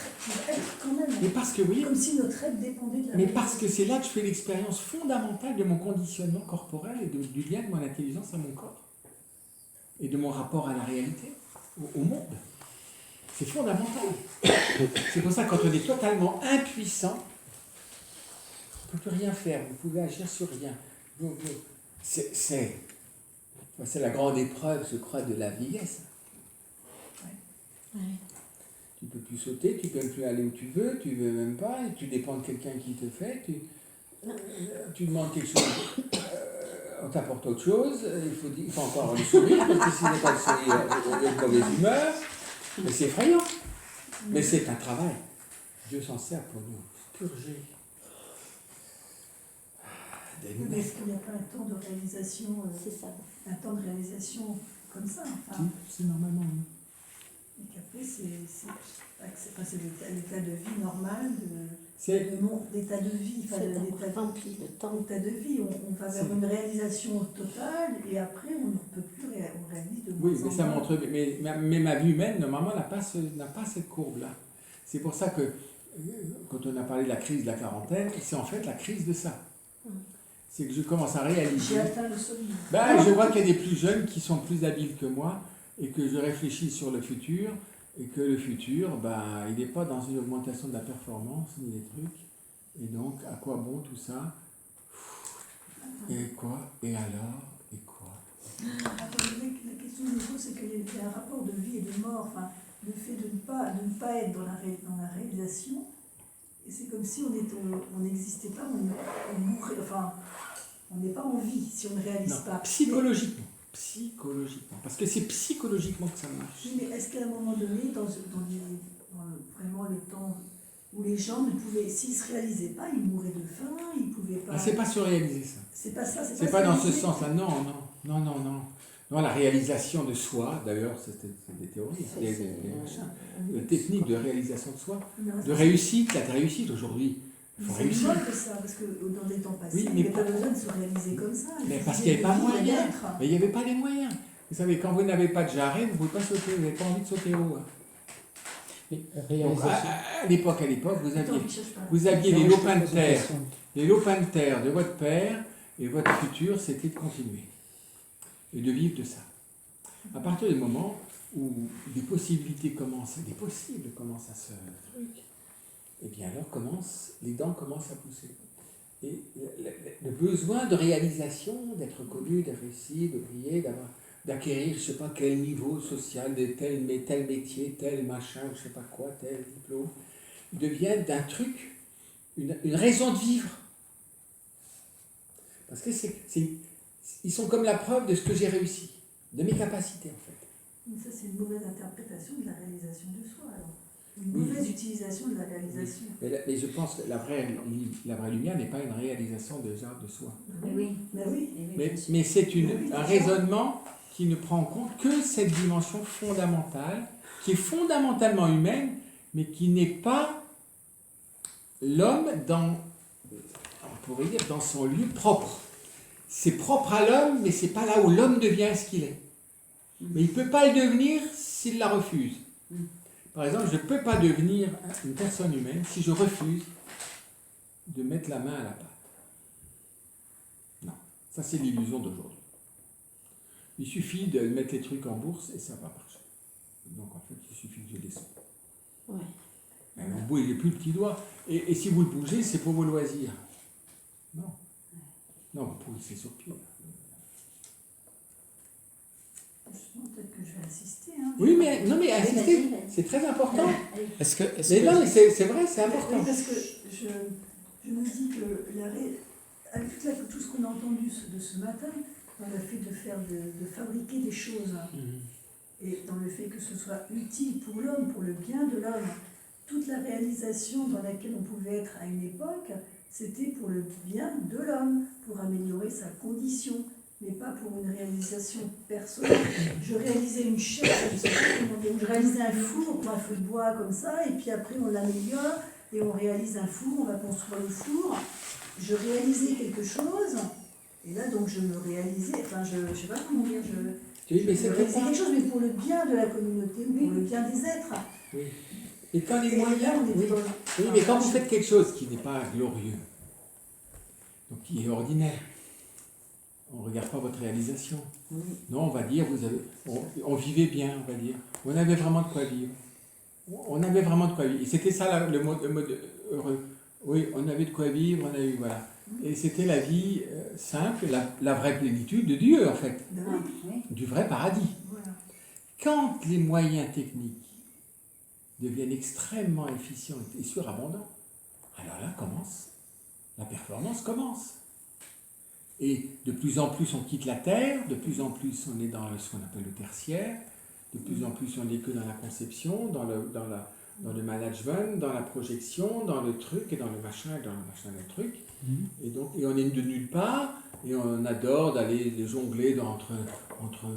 quand même. mais parce que oui, Comme si notre être dépendait de la mais réalisation. parce que c'est là que je fais l'expérience fondamentale de mon conditionnement corporel et du lien de mon intelligence à mon corps et de mon rapport à la réalité, au monde. C'est fondamental. C'est pour ça que quand on est totalement impuissant, on ne peut plus rien faire, vous pouvez agir sur rien. C'est la grande épreuve, je crois, de la vieillesse. Ouais. Tu ne peux plus sauter, tu ne peux même plus aller où tu veux même pas, et tu dépends de quelqu'un qui te fait, tu demandes quelque chose, on t'apporte autre chose, il faut encore avoir le sourire, parce que si on n'a pas le sourire, on est de mauvaise humeur, mais c'est effrayant. Mais c'est un travail. Dieu s'en sert pour nous purger. Mais est-ce qu'il n'y a pas un temps de réalisation C'est ça. un temps de réalisation comme ça, enfin, C'est normalement. et qu'après c'est l'état de vie normal, C'est l'état de vie, enfin, l'état rempli de temps. de vie, on va vers une réalisation totale et après on ne peut plus, on réalise de moins oui, mais en ça moins. montre. Mais ma vie humaine, normalement, n'a pas cette courbe-là. C'est pour ça que, quand on a parlé de la crise de la quarantaine, c'est en fait la crise de ça. C'est que je commence à réaliser. J'ai atteint le sommet. Je vois qu'il y a des plus jeunes qui sont plus habiles que moi et que je réfléchis sur le futur et que le futur, il n'est pas dans une augmentation de la performance ni des trucs. Et donc, à quoi bon tout ça? Et quoi? Et alors? Et quoi? La question du coup, c'est qu'il y a un rapport de vie et de mort, enfin, le fait de ne pas être dans la réalisation, et c'est comme si on n'existait pas, on mourrait, enfin, on n'est pas en vie si on ne réalise Non, pas. psychologiquement. Psychologiquement. Parce que c'est psychologiquement que ça marche. Oui, mais est-ce qu'à un moment donné, vraiment le temps où les gens ne pouvaient, s'ils ne se réalisaient pas, ils mouraient de faim, ils ne pouvaient pas... Ah, c'est pas se réaliser ça. C'est pas ça, C'est pas dans ce réaliser. sens-là. Non. Non, la réalisation de soi, d'ailleurs, c'est des théories, des machins. La technique de réalisation de soi, de réussite, la réussite aujourd'hui. Il faut C'est réussir. moche que ça, parce que dans des temps passés, Oui, il mais n'y avait pas besoin de se réaliser comme ça. Mais Il parce suffisait qu'il n'y avait pas de vivre et moyen. d'être. Mais il n'y avait pas les moyens. Vous savez, quand vous n'avez pas de jarret, vous ne pouvez pas sauter, vous n'avez pas envie de sauter haut. Mais Donc, réalisation. à l'époque, vous Attends, aviez, il cherche pas. vous aviez Non, les je te lopins de pose une terre. question. Les lopins de terre de votre père et votre futur, c'était de continuer et de vivre de ça. À partir du moment où des possibilités commencent, des possibles commencent à se truc, et bien alors les dents commencent à pousser. Et le besoin de réalisation, d'être connu, de réussir, de briller, d'acquérir je ne sais pas quel niveau social, de tel métier, tel machin, je ne sais pas quoi, tel diplôme, devient d'un truc, une raison de vivre. Parce que ils sont comme la preuve de ce que j'ai réussi, de mes capacités en fait. Mais ça, c'est une mauvaise interprétation de la réalisation de soi, alors. Une Oui. mauvaise utilisation de la réalisation. Mais je pense que la vraie lumière n'est pas une réalisation déjà de soi. Oui. Mais oui. Mais c'est Oui, un c'est ça. raisonnement qui ne prend en compte que cette dimension fondamentale, qui est fondamentalement humaine, mais qui n'est pas l'homme on pourrait dire, dans son lieu propre. C'est propre à l'homme, mais c'est pas là où l'homme devient ce qu'il est. Mais il ne peut pas le devenir s'il la refuse. Par exemple, je ne peux pas devenir une personne humaine si je refuse de mettre la main à la pâte. Non, ça c'est l'illusion d'aujourd'hui. Il suffit de mettre les trucs en bourse et ça va marcher. Donc en fait, il suffit que je descende. Ouais. Mais vous ne bougez plus le petit doigt. Et si vous le bougez, c'est pour vos loisirs. Non. Non, vous pouvez laisser sur pied. Justement, peut-être que je vais insister. Hein. Oui, mais non, mais insister, vas-y, vas-y. c'est très important. Est-ce que. Mais non, mais c'est vrai, c'est Oui, important. parce que je me dis que avec tout ce qu'on a entendu de ce matin, dans le fait de fabriquer des choses, et dans le fait que ce soit utile pour l'homme, pour le bien de l'homme, toute la réalisation dans laquelle on pouvait être à une époque, c'était pour le bien de l'homme, pour améliorer sa condition, mais pas pour une réalisation personnelle. Je réalisais une chaise, je sais pas comment dire, je réalisais un four, un feu de bois comme ça, et puis après on l'améliore, et on réalise un four, on va construire le four. Je réalisais quelque chose, et là donc je me réalisais, enfin je sais pas comment dire, Oui, mais je c'est réalisais ça. quelque chose, mais pour le bien de la communauté, ou pour le bien des êtres. Oui. Et quand les Et là, moyens. on était Oui. dans- Oui, mais quand vous faites quelque chose qui n'est pas glorieux, donc qui est ordinaire, on ne regarde pas votre réalisation. Non, on va dire, on vivait bien, on va dire. On avait vraiment de quoi vivre. On avait vraiment de quoi vivre. Et c'était ça le mode heureux. Oui, on avait de quoi vivre, on a eu, voilà. Et c'était la vie simple, la vraie plénitude de Dieu, en fait. Ben oui, Du vrai paradis. voilà. Quand les moyens techniques deviennent extrêmement efficients et surabondants, alors là la performance commence. Et de plus en plus on quitte la terre, de plus en plus on est dans ce qu'on appelle le tertiaire, de plus en plus on n'est que dans la conception, dans le management, dans la projection, dans le truc et dans le machin, le truc. Et on est de nulle part, et on adore d'aller jongler entre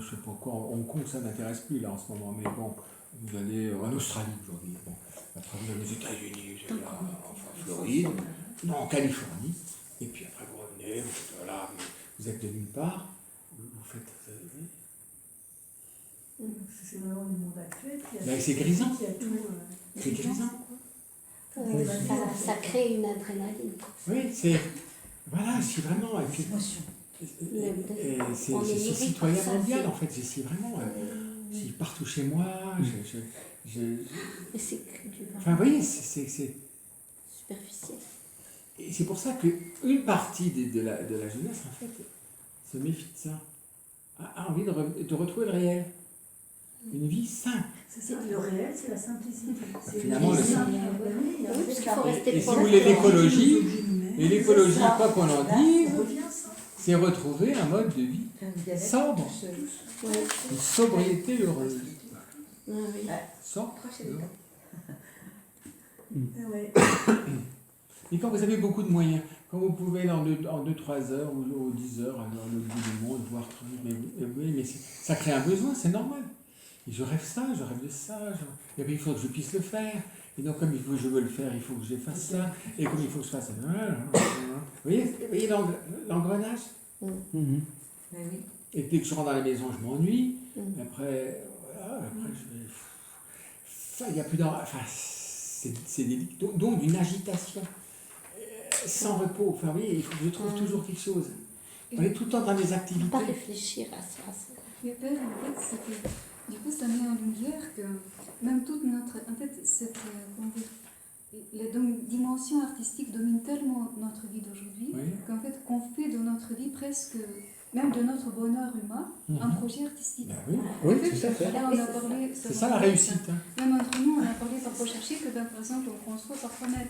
je sais pas quoi, Hong Kong ça n'intéresse plus là en ce moment, mais bon, vous allez en Australie aujourd'hui, bon, après vous allez aux États-Unis, vous allez en Floride, non, en Californie, et puis après vous revenez, voilà, vous êtes de nulle part, vous faites... C'est vraiment le monde actuel qui a, Ben, c'est grisant. qui a tout. C'est grisant. Ça crée une adrénaline. Oui, c'est... Voilà, c'est vraiment... Émotion. C'est On est nourri citoyen par ça, mondial c'est- en fait, c'est vraiment... c'est partout chez moi, Mais c'est que du enfin vous voyez, c'est... superficiel. Et c'est pour ça qu'une partie de la jeunesse, en fait, se méfie de ça, a envie de retrouver le réel. Une vie simple. C'est ça, le réel, c'est la simplicité. C'est finalement, le simple. Oui, parce qu'il faut rester Et si proche vous voulez de la l'écologie, Les objets humains, et l'écologie, c'est ça. quoi qu'on en Là, dise, on revient à ça. c'est retrouver un mode de vie sobre, une sobriété heureuse. Oui. Sobre, heureux. Ah ouais. Et quand vous avez beaucoup de moyens, quand vous pouvez en 2-3 heures ou 10 heures, alors le bout du monde, voir mais ça crée un besoin, c'est normal. Et je rêve ça, je rêve de ça, et puis il faut que je puisse le faire. Et donc comme je veux le faire, il faut que je fasse ça, et comme il faut que je fasse ça. Vous voyez l'engrenage? Mhm. Mais oui. Et dès que je rentre dans la maison, je m'ennuie. Mm. Après, voilà, après je vais... Enfin, il n'y a plus d'en... Enfin, c'est donc d'une agitation. Sans repos. Enfin, oui, il faut que je trouve toujours quelque chose. On est tout le temps dans des activités. Pas réfléchir à ça. Mais Père, en fait, c'est que du coup, ça met en lumière que même toute notre. En fait, comment dire, la dimension artistique domine tellement notre vie d'aujourd'hui Oui. qu'en fait, qu'on fait de notre vie presque, même de notre bonheur humain, un projet artistique. Ben oui, En oui, fait, tout à fait. Là, on a parlé. C'est ça la réussite. Hein. Même entre nous, on a parlé par rechercher que, ben, par exemple, on conçoit parfois même,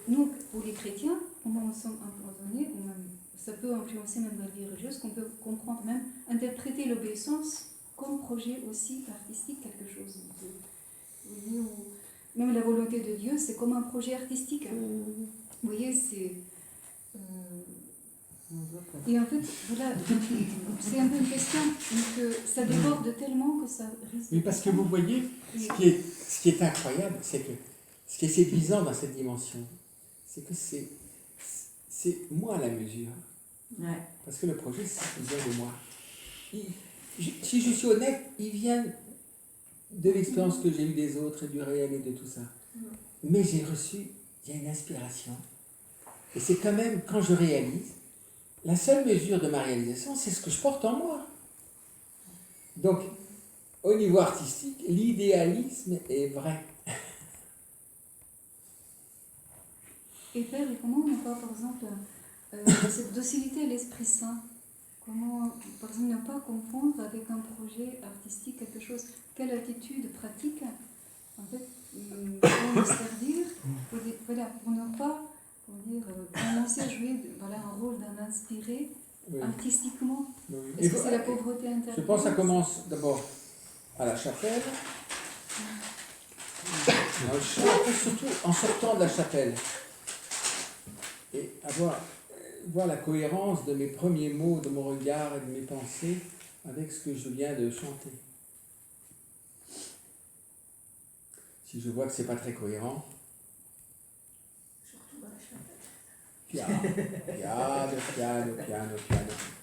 nous, pour les chrétiens, comment on sommes empoisonnés, ou même, ça peut influencer même la vie religieuse, qu'on peut comprendre même, interpréter l'obéissance comme projet aussi artistique, quelque chose. Vous voyez, même la volonté de Dieu, c'est comme un projet artistique. Hein. Vous voyez, c'est... Et en fait, voilà, c'est un peu une question, mais que ça déborde tellement que ça risque... Mais parce que vous voyez, ce qui est incroyable, c'est que ce qui est séduisant dans cette dimension, c'est que c'est moi la mesure. Ouais. Parce que le projet, il vient de moi. Si je suis honnête, il vient de l'expérience que j'ai eue des autres et du réel et de tout ça. Mais j'ai reçu, il y a une inspiration. Et c'est quand même, quand je réalise, la seule mesure de ma réalisation, c'est ce que je porte en moi. Donc, au niveau artistique, l'idéalisme est vrai. Et Père, et comment on peut, par exemple, cette docilité à l'Esprit Saint, comment, par exemple, ne pas confondre avec un projet artistique quelque chose, quelle attitude pratique, en fait, pour nous servir, pour ne pas, commencer à jouer un rôle d'un inspiré Oui. artistiquement. Oui. Est-ce que c'est la pauvreté intérieure? Je pense que ça commence d'abord à la chapelle, surtout en sortant de la chapelle, et voir la cohérence de mes premiers mots, de mon regard et de mes pensées avec ce que je viens de chanter. Si je vois que c'est pas très cohérent, piano,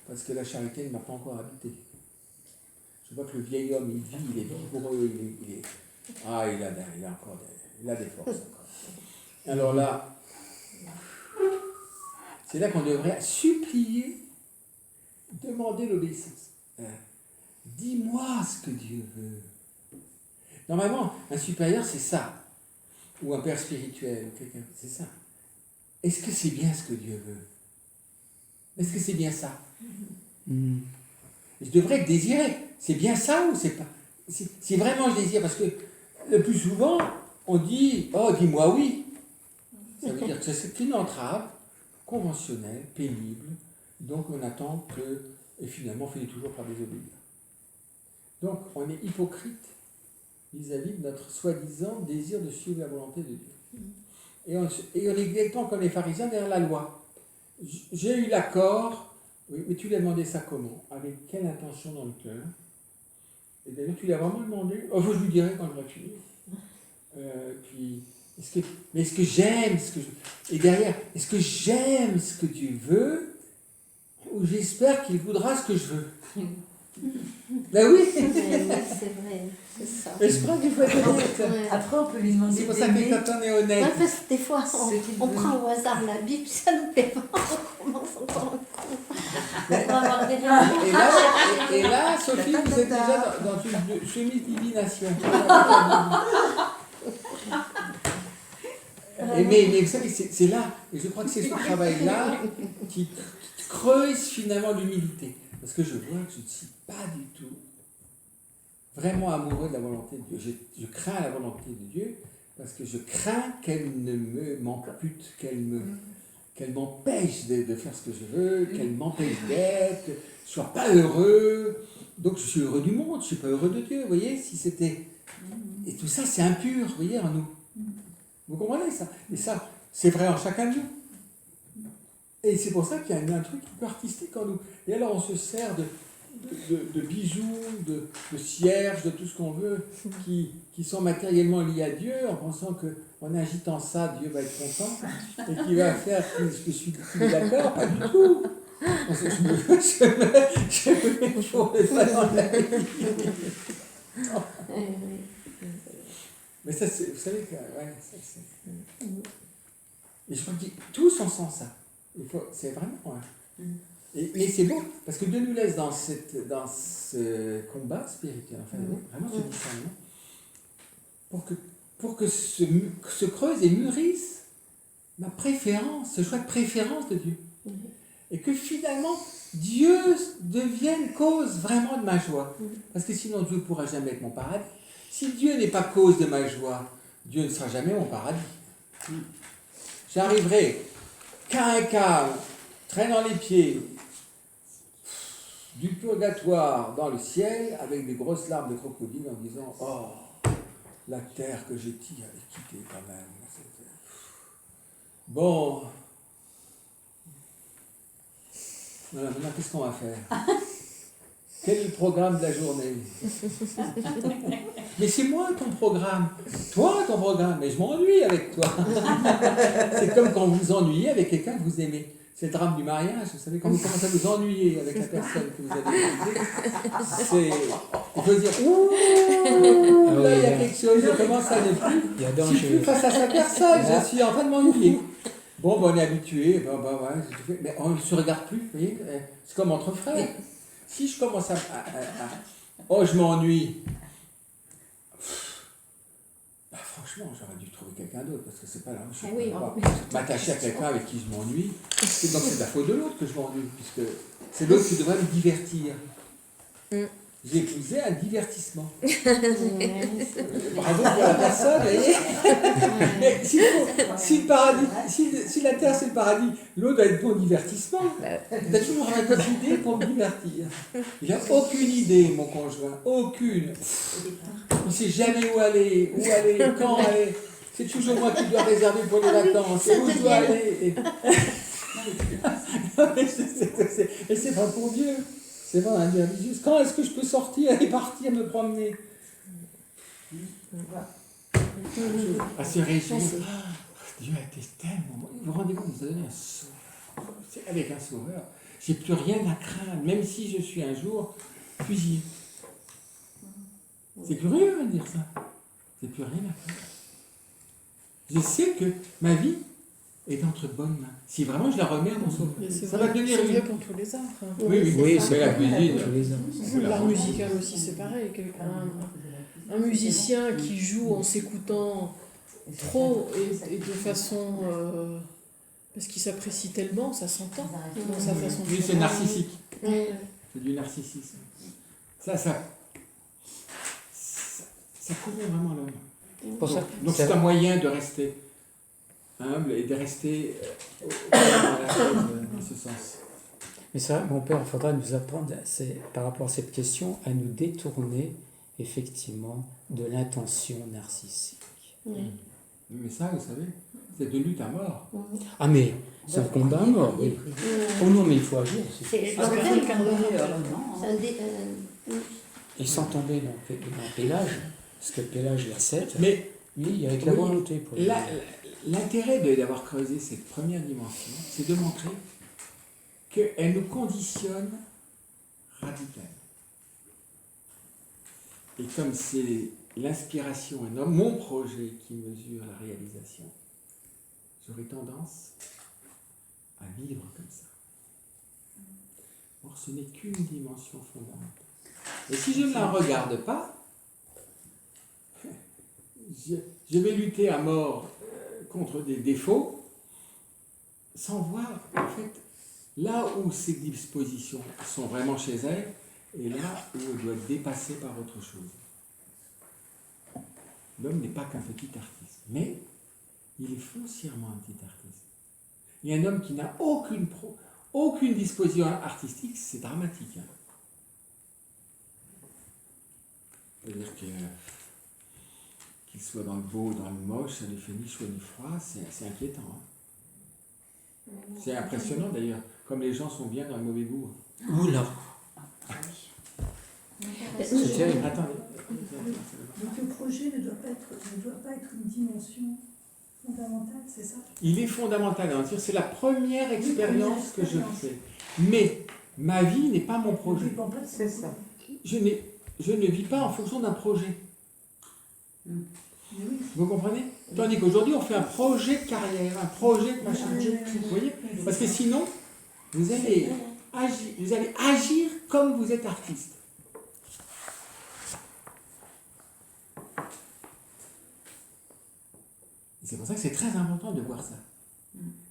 parce que la charité ne m'a pas encore habité. Je vois que le vieil homme, il vit, il est vigoureux, il a des forces encore. Alors là, c'est là qu'on devrait supplier, demander l'obéissance. Dis-moi ce que Dieu veut. Normalement, un supérieur, c'est ça. Ou un père spirituel, ou quelqu'un, c'est ça. Est-ce que c'est bien ce que Dieu veut? Est-ce que c'est bien ça? Je devrais le désirer. C'est bien ça ou c'est pas? Si vraiment je désire, parce que le plus souvent, on dit « Oh, dis-moi oui ». Ça veut dire que c'est une entrave conventionnelle, pénible, donc on attend que, et finalement on finit toujours par désobéir. Donc on est hypocrite vis-à-vis de notre soi-disant désir de suivre la volonté de Dieu. Et on est exactement comme les pharisiens derrière la loi. J'ai eu l'accord, oui, mais tu lui as demandé ça comment? Avec quelle intention dans le cœur? Et d'ailleurs, tu lui as vraiment demandé? Oh, je lui dirai quand je vais finir. Puis, est-ce que j'aime ce que je... Et derrière, est-ce que j'aime ce que Dieu veut? Ou j'espère qu'il voudra ce que je veux? Ben oui! C'est vrai, c'est ça. Mais je crois qu'il faut être honnête. Ouais. Après, on peut lui demander C'est pour ça que d'aimer. quand on est honnête... Ouais, parce que des fois, on veut. prend au hasard la Bible, ça nous plaît pas, on commence encore un coup. On va avoir des liens. Et là, Sophie, vous êtes déjà dans une semi-divination. Mais vous savez, c'est là, et je crois que c'est ce travail-là qui creuse finalement l'humilité. Parce que je vois que je ne suis pas du tout vraiment amoureux de la volonté de Dieu. Je crains la volonté de Dieu parce que je crains qu'elle ne me m'ampute, qu'elle qu'elle m'empêche de faire ce que je veux, qu'elle m'empêche d'être, que je ne sois pas heureux. Donc je suis heureux du monde, je ne suis pas heureux de Dieu. Vous voyez, si c'était... Et tout ça, c'est impur, vous voyez, en nous. Vous comprenez ça? Et ça, c'est vrai en chacun de nous. Et c'est pour ça qu'il y a un truc un peu artistique en nous. Et alors on se sert de bijoux, de cierges, de tout ce qu'on veut, qui sont matériellement liés à Dieu, en pensant qu'en agitant ça, Dieu va être content, et qu'il va faire que je suis d'accord. Pas du tout. Je me mets pour les faire dans la vie. Mais ça, vous savez que... Ouais, ça, c'est... Et je crois que tous on sent ça. C'est vraiment... Ouais. Et c'est beau, parce que Dieu nous laisse dans ce combat spirituel, enfin, vraiment ce discernement, pour que se creuse et mûrisse ma préférence, ce choix de préférence de Dieu. Et que finalement, Dieu devienne cause vraiment de ma joie. Parce que sinon, Dieu ne pourra jamais être mon paradis. Si Dieu n'est pas cause de ma joie, Dieu ne sera jamais mon paradis. J'arriverai qu'à un cas, traînant les pieds, du purgatoire dans le ciel, avec des grosses larmes de crocodile en disant « Oh, la terre que j'ai quittée quand même. » Bon. Voilà, maintenant, qu'est-ce qu'on va faire? Quel est le programme de la journée? Mais c'est moi ton programme. Toi, ton programme. Mais je m'ennuie avec toi. C'est comme quand vous vous ennuyez avec quelqu'un que vous aimez. C'est le drame du mariage. Vous savez, quand vous commencez à vous ennuyer avec la personne que vous avez épousée, il faut se dire ouh, là, il y a quelque chose. Je commence à ne plus. Je suis plus face à sa personne. Je suis en train de m'ennuyer. Bon, ben, on est habitué. Ouais, mais on ne se regarde plus. Vous voyez, c'est comme entre frères. Si je commence à oh, je m'ennuie. Bah, franchement, j'aurais dû trouver quelqu'un d'autre parce que c'est pas là où je suis. M'attacher à quelqu'un avec qui je m'ennuie. Donc c'est de la faute de l'autre que je m'ennuie, puisque c'est l'autre qui devrait me divertir. J'ai épousé un divertissement. Bravo pour la personne, vous voyez. Mais si la terre c'est le paradis, l'autre doit être bon divertissement. T'as toujours des idées pour me divertir. Il n'a aucune idée, mon conjoint, aucune. Il ne sait jamais où aller, quand aller. C'est toujours moi qui dois réserver pour les vacances. Où je dois aller. Et c'est pas pour Dieu. C'est vrai, un Dieu religieux. Quand est-ce que je peux sortir et partir me promener? À se réjouir. Dieu a été tellement bon. Vous vous rendez compte, il nous a donné un sauveur. C'est avec un sauveur. J'ai plus rien à craindre, même si je suis un jour fusillé. C'est curieux de dire ça. J'ai plus rien à craindre. Je sais que ma vie est entre bonnes mains. Si vraiment je la remets à mon sauveur. Ça va devenir vrai pour tous les arts. Hein. Oui, c'est la cuisine. L'art musical aussi, c'est pareil. Un musicien qui joue en s'écoutant trop et de façon... parce qu'il s'apprécie tellement, ça s'entend dans sa façon de Oui, faire. c'est narcissique. C'est du narcissisme. Ça corrompt vraiment l'homme. Donc c'est un moyen de rester humble et de rester dans ce sens. Mais ça, mon père, il faudra nous apprendre, par rapport à cette question, à nous détourner effectivement de l'intention narcissique. Mais ça, vous savez, c'est de lutte à mort. Ah mais, c'est un combat à mort, oui. Oh non, mais il faut agir. Et sans tomber dans Pélage, parce que Pélage, il a 7, mais lui, il y a avec la volonté. Pour l'intérêt d'avoir creusé cette première dimension, c'est de montrer qu'elle nous conditionne radicalement. Et comme c'est l'inspiration et mon projet qui mesure la réalisation, j'aurais tendance à vivre comme ça. Or, ce n'est qu'une dimension fondamentale. Et si je ne la regarde pas, je vais lutter à mort contre des défauts sans voir, en fait, là où ces dispositions sont vraiment chez elle et là où elle doit être dépassée par autre chose. L'homme n'est pas qu'un petit artiste, mais il est foncièrement un petit artiste. Et un homme qui n'a aucune disposition artistique, c'est dramatique. Hein. C'est-à-dire qu'il soit dans le beau ou dans le moche, ça ne fait ni chaud ni froid, c'est inquiétant. Hein. C'est impressionnant d'ailleurs, comme les gens sont bien dans le mauvais goût. Oula. C'est terrible. Attendez. Donc le projet ne doit pas être une dimension fondamentale, c'est ça? Il est fondamental, hein, c'est la première expérience que je fais. Mais ma vie n'est pas mon projet. C'est ça. Je ne vis pas en fonction d'un projet. Vous comprenez? Tandis qu'aujourd'hui, on fait un projet de carrière, un projet de machin. Vous voyez? Parce que sinon, vous allez agir comme vous êtes artiste. Et c'est pour ça que c'est très important de voir ça.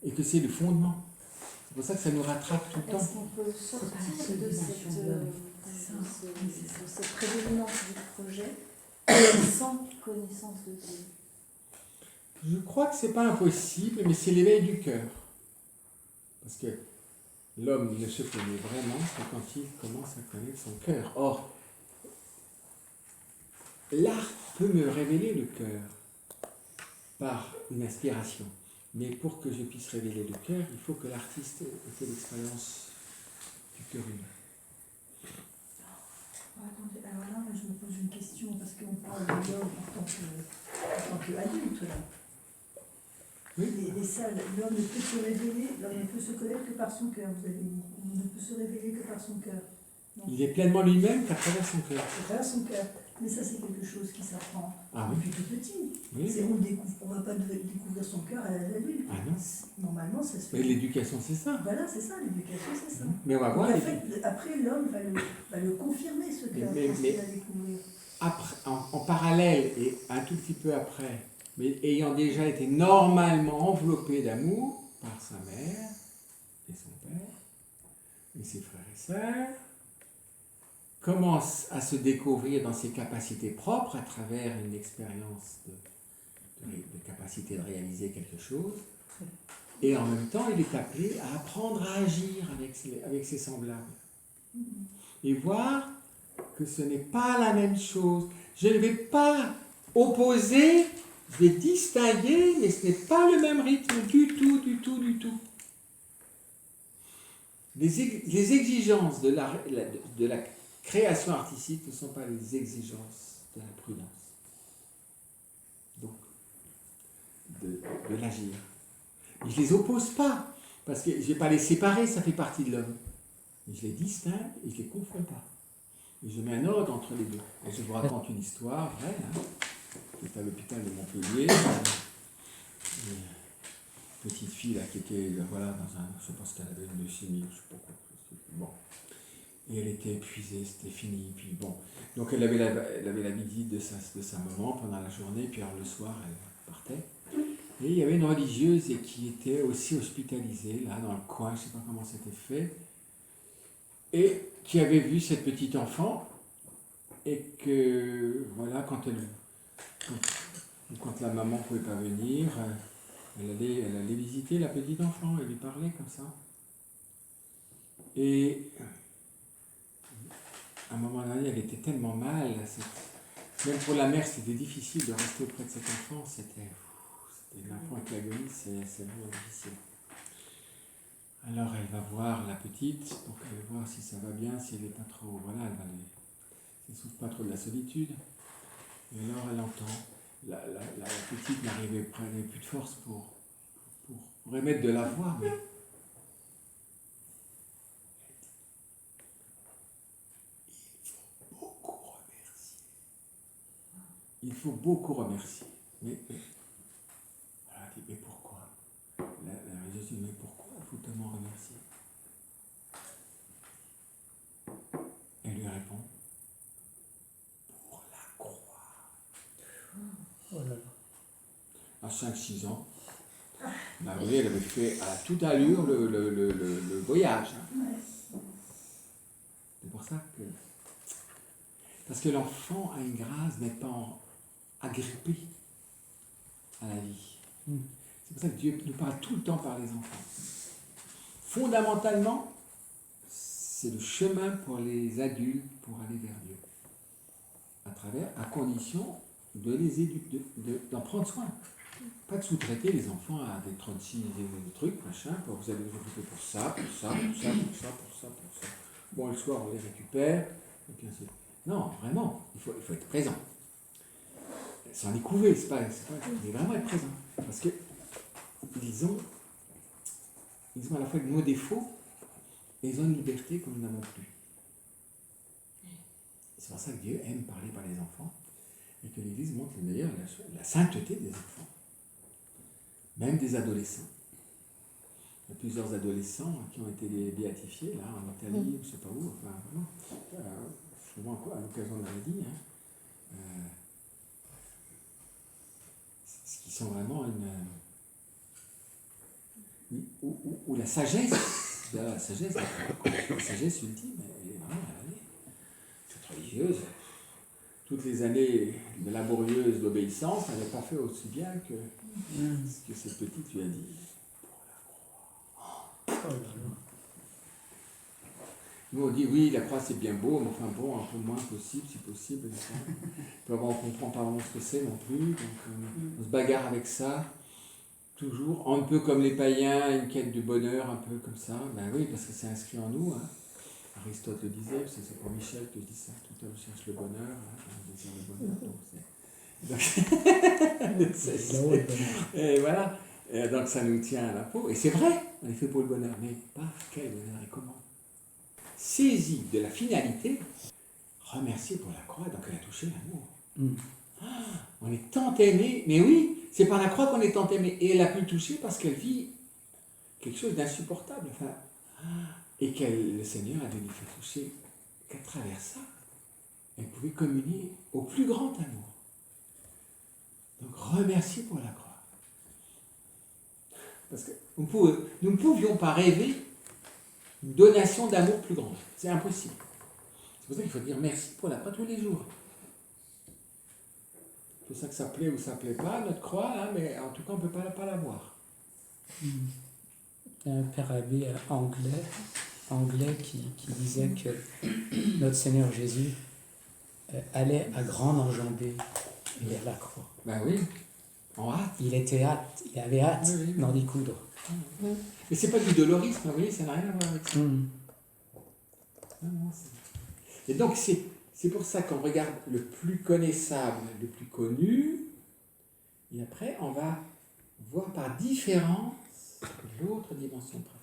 Et que c'est le fondement. C'est pour ça que ça nous rattrape tout le temps. Est-ce qu'on peut sortir de cette prédominance du projet sans connaissance de Dieu? Je crois que c'est pas impossible, mais c'est l'éveil du cœur. Parce que l'homme ne se connaît vraiment que quand il commence à connaître son cœur. Or, l'art peut me révéler le cœur par une inspiration. Mais pour que je puisse révéler le cœur, il faut que l'artiste ait fait l'expérience du cœur humain. Attendez, alors là, je me pose une question, parce qu'on parle de l'homme en tant qu'adulte, là. Oui. Les salles, l'homme ne peut se révéler, l'homme ne peut se connaître que par son cœur, vous avez dit. On ne peut se révéler que par son cœur. Non. Il est pleinement lui-même qu'à travers son cœur. À travers son cœur. Mais ça, c'est quelque chose qui s'apprend Ah oui. depuis tout petit. Oui. On ne va pas découvrir son cœur à l'âge adulte. Ah non. Normalement, ça se fait. Mais l'éducation, c'est ça. Voilà, c'est ça, l'éducation, c'est ça. Mais on va voir. En fait, après, l'homme va le confirmer, ce cœur, parce qu'il va découvrir. Après, en parallèle et un tout petit peu après, mais ayant déjà été normalement enveloppé d'amour par sa mère et son père et ses frères et sœurs, commence à se découvrir dans ses capacités propres à travers une expérience de capacité de réaliser quelque chose. Et en même temps, il est appelé à apprendre à agir avec ses semblables. Et voir que ce n'est pas la même chose. Je ne vais pas opposer, je vais distinguer, mais ce n'est pas le même rythme du tout, du tout, du tout. Les exigences de la création artistique ne sont pas les exigences de la prudence. Donc, de l'agir. Et je ne les oppose pas, parce que je ne vais pas les séparer, ça fait partie de l'homme. Mais je les distingue et je ne les confonds pas. Et je mets un ordre entre les deux. Et je vous raconte une histoire vraie. Hein. J'étais à l'hôpital de Montpellier. Une petite fille là, qui était voilà, dans un. Je pense qu'elle avait une leucémie, je ne sais pas quoi. Bon. Et elle était épuisée, c'était fini. Puis bon. Donc elle avait la visite de sa maman pendant la journée, puis alors le soir, elle partait. Et il y avait une religieuse qui était aussi hospitalisée, là, dans le coin, je ne sais pas comment c'était fait, et qui avait vu cette petite enfant, et que, voilà, quand la maman ne pouvait pas venir, elle allait visiter la petite enfant, elle lui parlait comme ça. Et à un moment donné, elle était tellement mal, même pour la mère, c'était difficile de rester auprès de cet enfant, c'était l'enfant avec l'agonie, c'est vraiment difficile. Alors elle va voir la petite, donc elle va voir si ça va bien, si elle n'est pas trop, voilà, elle souffre pas trop de la solitude. Et alors elle entend, la petite n'avait plus de force pour émettre de la voix, mais il faut beaucoup remercier. Mais pourquoi? Jésus dit, mais pourquoi il faut tellement remercier? Elle lui répond, pour la croix. Oh là là. À 5-6 ans, bah, vous voyez, elle avait fait à toute allure le voyage. Hein. C'est pour ça que... Parce que l'enfant a une grâce d'être pas agrippé à la vie. C'est pour ça que Dieu nous parle tout le temps par les enfants. Fondamentalement, c'est le chemin pour les adultes pour aller vers Dieu. À condition de les éduquer, d'en prendre soin. Pas de sous-traiter les enfants à des 36 trucs, machin, vous allez vous occuper pour ça, pour ça, pour ça, pour ça, pour ça, pour ça. Bon, le soir, on les récupère, et puis ainsi. Non, vraiment, il faut être présent. Sans les couver, c'est pas, mais vraiment être présent. Parce que ils ont à la fois nos défauts et ils ont une liberté que nous n'avons plus. C'est pour ça que Dieu aime parler par les enfants et que l'Église montre d'ailleurs la sainteté des enfants, même des adolescents. Il y a plusieurs adolescents qui ont été béatifiés, là, en Italie, je ne sais pas où, enfin, vraiment, souvent à l'occasion de la vie, qui sont vraiment où la sagesse, la sagesse ultime, elle est vraiment toute religieuse. Toutes les années laborieuses d'obéissance n'avaient pas fait aussi bien que ce que cette petite lui a dit. Nous on dit oui, la croix c'est bien beau, mais enfin bon, un peu moins possible, si possible. On ne comprend pas vraiment ce que c'est non plus, donc on se bagarre avec ça, toujours, un peu comme les païens, une quête du bonheur, un peu comme ça. Ben oui, parce que c'est inscrit en nous. Hein. Aristote le disait, c'est pour Michel que je dis ça, tout homme cherche le bonheur, on désire le bonheur, donc et voilà, et donc ça nous tient à la peau, et c'est vrai, on est fait pour le bonheur, mais par quel bonheur et comment? Saisi de la finalité, remercier pour la croix, donc elle a touché l'amour. On est tant aimé, mais oui, c'est par la croix qu'on est tant aimé, et elle a pu le toucher parce qu'elle vit quelque chose d'insupportable, enfin, et que le Seigneur a dû lui faire toucher qu'à travers ça, elle pouvait communier au plus grand amour. Donc remercier pour la croix. Parce que nous ne pouvions pas rêver une donation d'amour plus grande. C'est impossible. C'est pour ça qu'il faut dire merci pour la croix tous les jours. C'est pour ça que ça plaît ou ça ne plaît pas, notre croix, hein, mais en tout cas on ne peut pas la voir. Il y a un père abbé anglais qui disait que notre Seigneur Jésus allait à grande enjambée vers la croix. Ben oui, en hâte. Il avait hâte d'en découdre. Mais c'est pas du dolorisme, vous voyez, ça n'a rien à voir avec ça. Non, et donc c'est pour ça qu'on regarde le plus connaissable, le plus connu, et après on va voir par différence l'autre dimension pratique.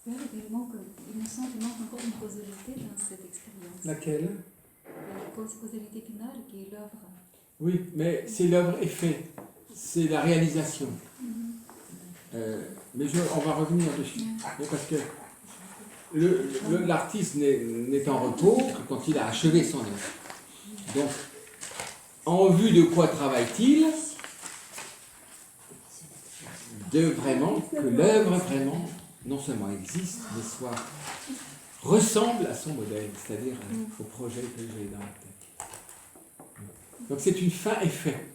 Également, il me semble qu'il manque encore une causalité dans cette expérience. Laquelle? La causalité finale qui est l'œuvre. Oui, mais c'est l'œuvre-effet, c'est la réalisation. Mais on va revenir dessus. Mais parce que l'artiste n'est en repos que quand il a achevé son œuvre. Donc, en vue de quoi travaille-t-il? De vraiment que l'œuvre vraiment non seulement existe, mais ressemble à son modèle, c'est-à-dire au projet que j'ai dans la tête. Donc c'est une fin-effet.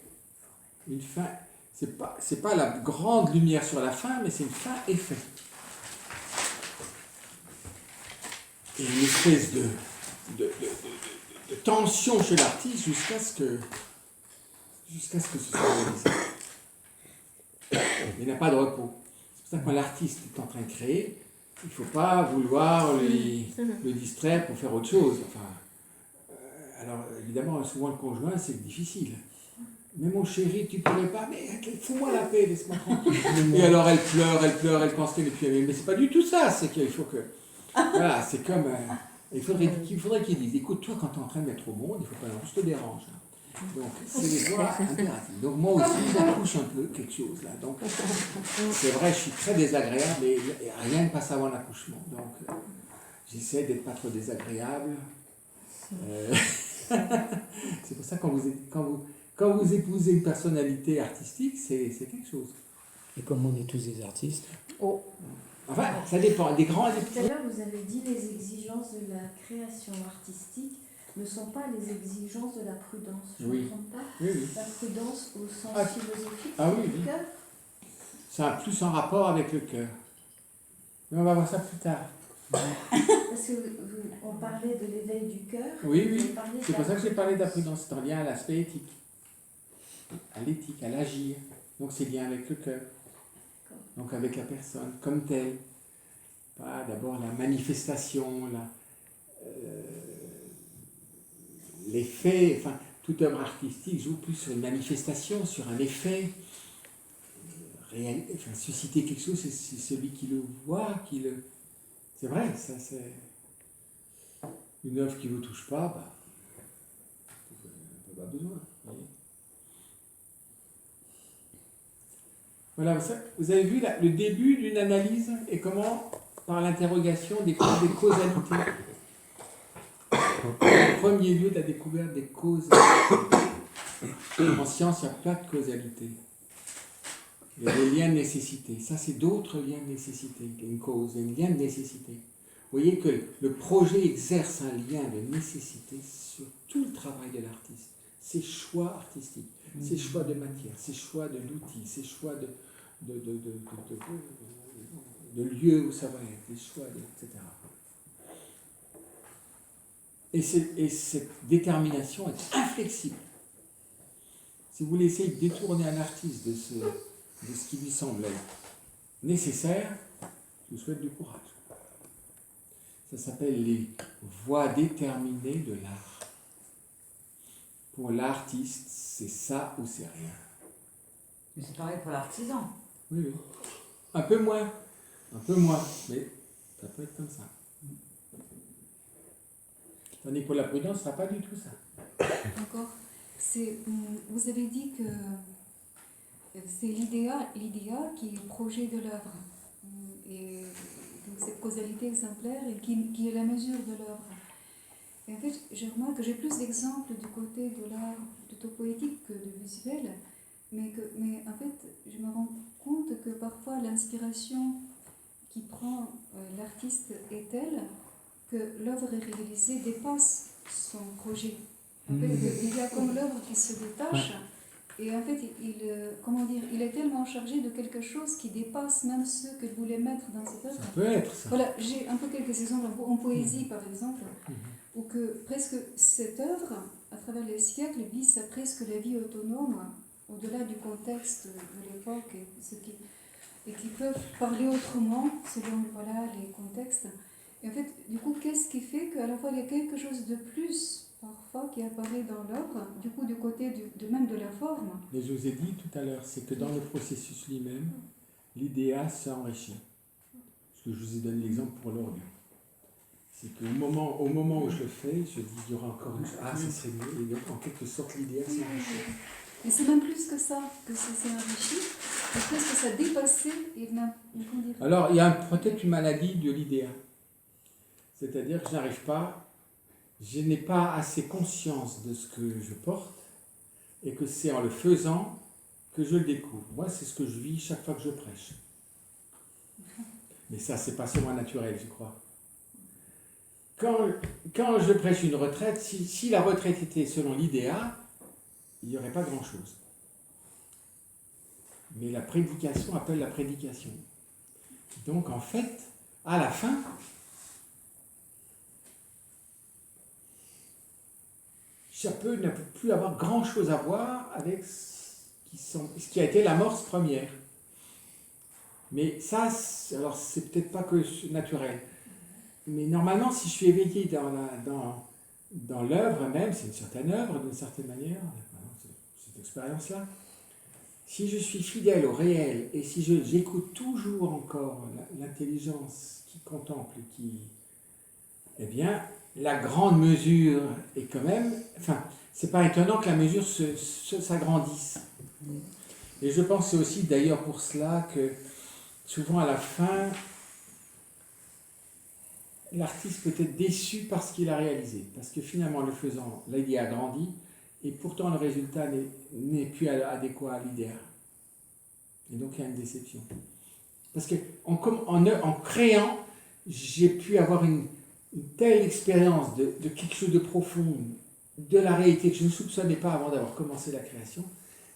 Une fin, c'est pas la grande lumière sur la fin, mais c'est une fin-effet. Et une espèce de tension chez l'artiste jusqu'à ce que ce soit réalisé. Il n'y a pas de repos. C'est pour ça que quand l'artiste est en train de créer, il ne faut pas vouloir le distraire pour faire autre chose. Enfin, alors évidemment, souvent le conjoint, c'est difficile. Mais mon chéri, tu ne pourrais pas, mais fous-moi la paix, laisse-moi tranquille. Et alors elle pleure, elle pense qu'elle est plus aimée. Mais c'est pas du tout ça, c'est qu'il faut que... Voilà, c'est comme... il faudrait qu'il dise, écoute, toi, quand tu es en train de mettre au monde, il ne faut pas non plus te déranger. Donc, c'est les voix impératives. Donc, moi aussi, j'accouche un peu quelque chose, là. Donc, c'est vrai, je suis très désagréable, mais rien ne passe avant l'accouchement. Donc, j'essaie d'être pas trop désagréable. C'est pour ça que quand vous épousez une personnalité artistique, c'est quelque chose. Et comme on est tous des artistes. Enfin, ça dépend. Des grands et des Tout à l'heure, vous avez dit les exigences de la création artistique ne sont pas les exigences de la prudence. Je ne Oui. me trompe pas. Oui, oui. La prudence au sens Ah. philosophique Ah oui, du oui. cœur. Ça a plus en rapport avec le cœur. Mais on va voir ça plus tard. Parce qu'on parlait de l'éveil du cœur. Oui, vous oui. avez parlé de C'est la pour ça que j'ai parlé de la prudence. prudence. C'est en lien à l'aspect éthique, à l'éthique, à l'agir. Donc c'est lié avec le cœur. Donc avec la personne comme telle. Pas d'abord la manifestation, l'effet. Enfin, toute œuvre artistique joue plus sur une manifestation, sur un effet. Enfin, susciter quelque chose, c'est celui qui le voit, qui le. C'est vrai, ça c'est. Une œuvre qui ne vous touche pas, bah, vous n'avez pas besoin. Voyez. Voilà, vous avez vu là, le début d'une analyse et comment, par l'interrogation, découvrir des causalités. En premier lieu, de la découverte des causalités. En science, il n'y a pas de causalité. Il y a des liens de nécessité. Ça, c'est d'autres liens de nécessité qu'une cause. Il y a un lien de nécessité. Vous voyez que le projet exerce un lien de nécessité sur tout le travail de l'artiste. Ses choix artistiques, ses choix de matière, ses choix de l'outil, ses choix de lieu où ça va être, des choix, etc. Et cette détermination est inflexible. Si vous laissez détourner un artiste de ce qui lui semble être nécessaire, je vous souhaite du courage. Ça s'appelle les voies déterminées de l'art. Pour l'artiste, c'est ça ou c'est rien. Mais c'est pareil pour l'artisan. Oui, oui. Un peu moins, mais ça peut être comme ça. Tandis que pour la prudence, ce ne sera pas du tout ça. D'accord. Vous avez dit que c'est l'idéal qui est le projet de l'œuvre. Et donc cette causalité exemplaire et qui est la mesure de l'œuvre. Et en fait, je remarque que j'ai plus d'exemples du côté de l'art plutôt poétique que de visuel, mais en fait, je me rends compte que parfois l'inspiration qui prend l'artiste est telle que l'œuvre réalisée dépasse son projet. En fait, il y a comme l'œuvre qui se détache, et en fait, il est tellement chargé de quelque chose qui dépasse même ce que voulait mettre dans cette œuvre. Ça peut être ça. Voilà, j'ai un peu quelques exemples en poésie, par exemple, où que presque cette œuvre, à travers les siècles, vit presque la vie autonome, au-delà du contexte de l'époque, et qui peuvent parler autrement selon les contextes. Et en fait, du coup, qu'est-ce qui fait qu'à la fois il y a quelque chose de plus, parfois, qui apparaît dans l'œuvre, du coup, du côté même de la forme. Mais je vous ai dit tout à l'heure, c'est que dans le processus lui-même, l'idéal s'enrichit. Parce que je vous ai donné l'exemple pour l'orgue. C'est qu'au moment où je le fais, je dis il y aura encore une chose. Ah, ça serait mieux. Et donc, en quelque sorte, l'idéal s'enrichit. Et c'est même plus que ça, que ça s'est enrichi, et plus que ça a dépassé, et même, comment dire. Alors, il y a peut-être une maladie de l'idéal. C'est-à-dire que je n'ai pas assez conscience de ce que je porte, et que c'est en le faisant que je le découvre. Moi, c'est ce que je vis chaque fois que je prêche. Mais ça, c'est pas seulement naturel, je crois. Quand je prêche une retraite, si la retraite était selon l'idéal, il n'y aurait pas grand-chose. Mais la prédication appelle la prédication. Donc, en fait, à la fin, ça peut ne peut plus avoir grand-chose à voir avec ce qui a été l'amorce première. Mais ça, alors c'est peut-être pas que naturel. Mais normalement, si je suis éveillé dans l'œuvre même, c'est une certaine œuvre d'une certaine manière, cette expérience-là, si je suis fidèle au réel et si j'écoute toujours encore l'intelligence qui contemple et qui... Eh bien, la grande mesure est quand même... Enfin, c'est pas étonnant que la mesure s'agrandisse. Et je pense c'est aussi d'ailleurs pour cela que souvent à la fin, l'artiste peut être déçu par ce qu'il a réalisé. Parce que finalement, en le faisant, l'idée a grandi et pourtant le résultat n'est plus adéquat à l'idéal. Et donc il y a une déception. Parce qu'en créant, j'ai pu avoir une telle expérience de quelque chose de profond, de la réalité que je ne soupçonnais pas avant d'avoir commencé la création.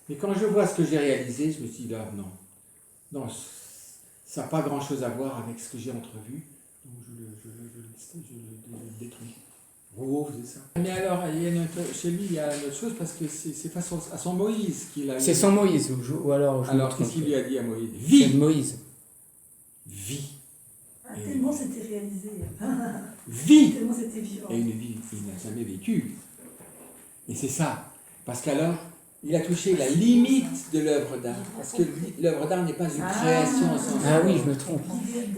Mais quand je vois ce que j'ai réalisé, je me suis dit là, non, ça n'a pas grand-chose à voir avec ce que j'ai entrevu, donc je le détruis. Oh, c'est ça. Mais alors, chez lui, il y a une autre chose, parce que c'est face à son Moïse qu'il a eu. C'est son Moïse, ou alors je me Alors, trompe. qu'est-ce qu'il lui a dit à Moïse? C'est Vis! Moïse. Vis! Ah, tellement c'était réalisé. Vis! Tellement c'était vivant. Et une vie qu'il n'a jamais vécue. Et c'est ça. Parce qu'alors, il a touché la limite de l'œuvre d'art. Parce que l'œuvre d'art n'est pas une création au sens. Ah oui, je me trompe.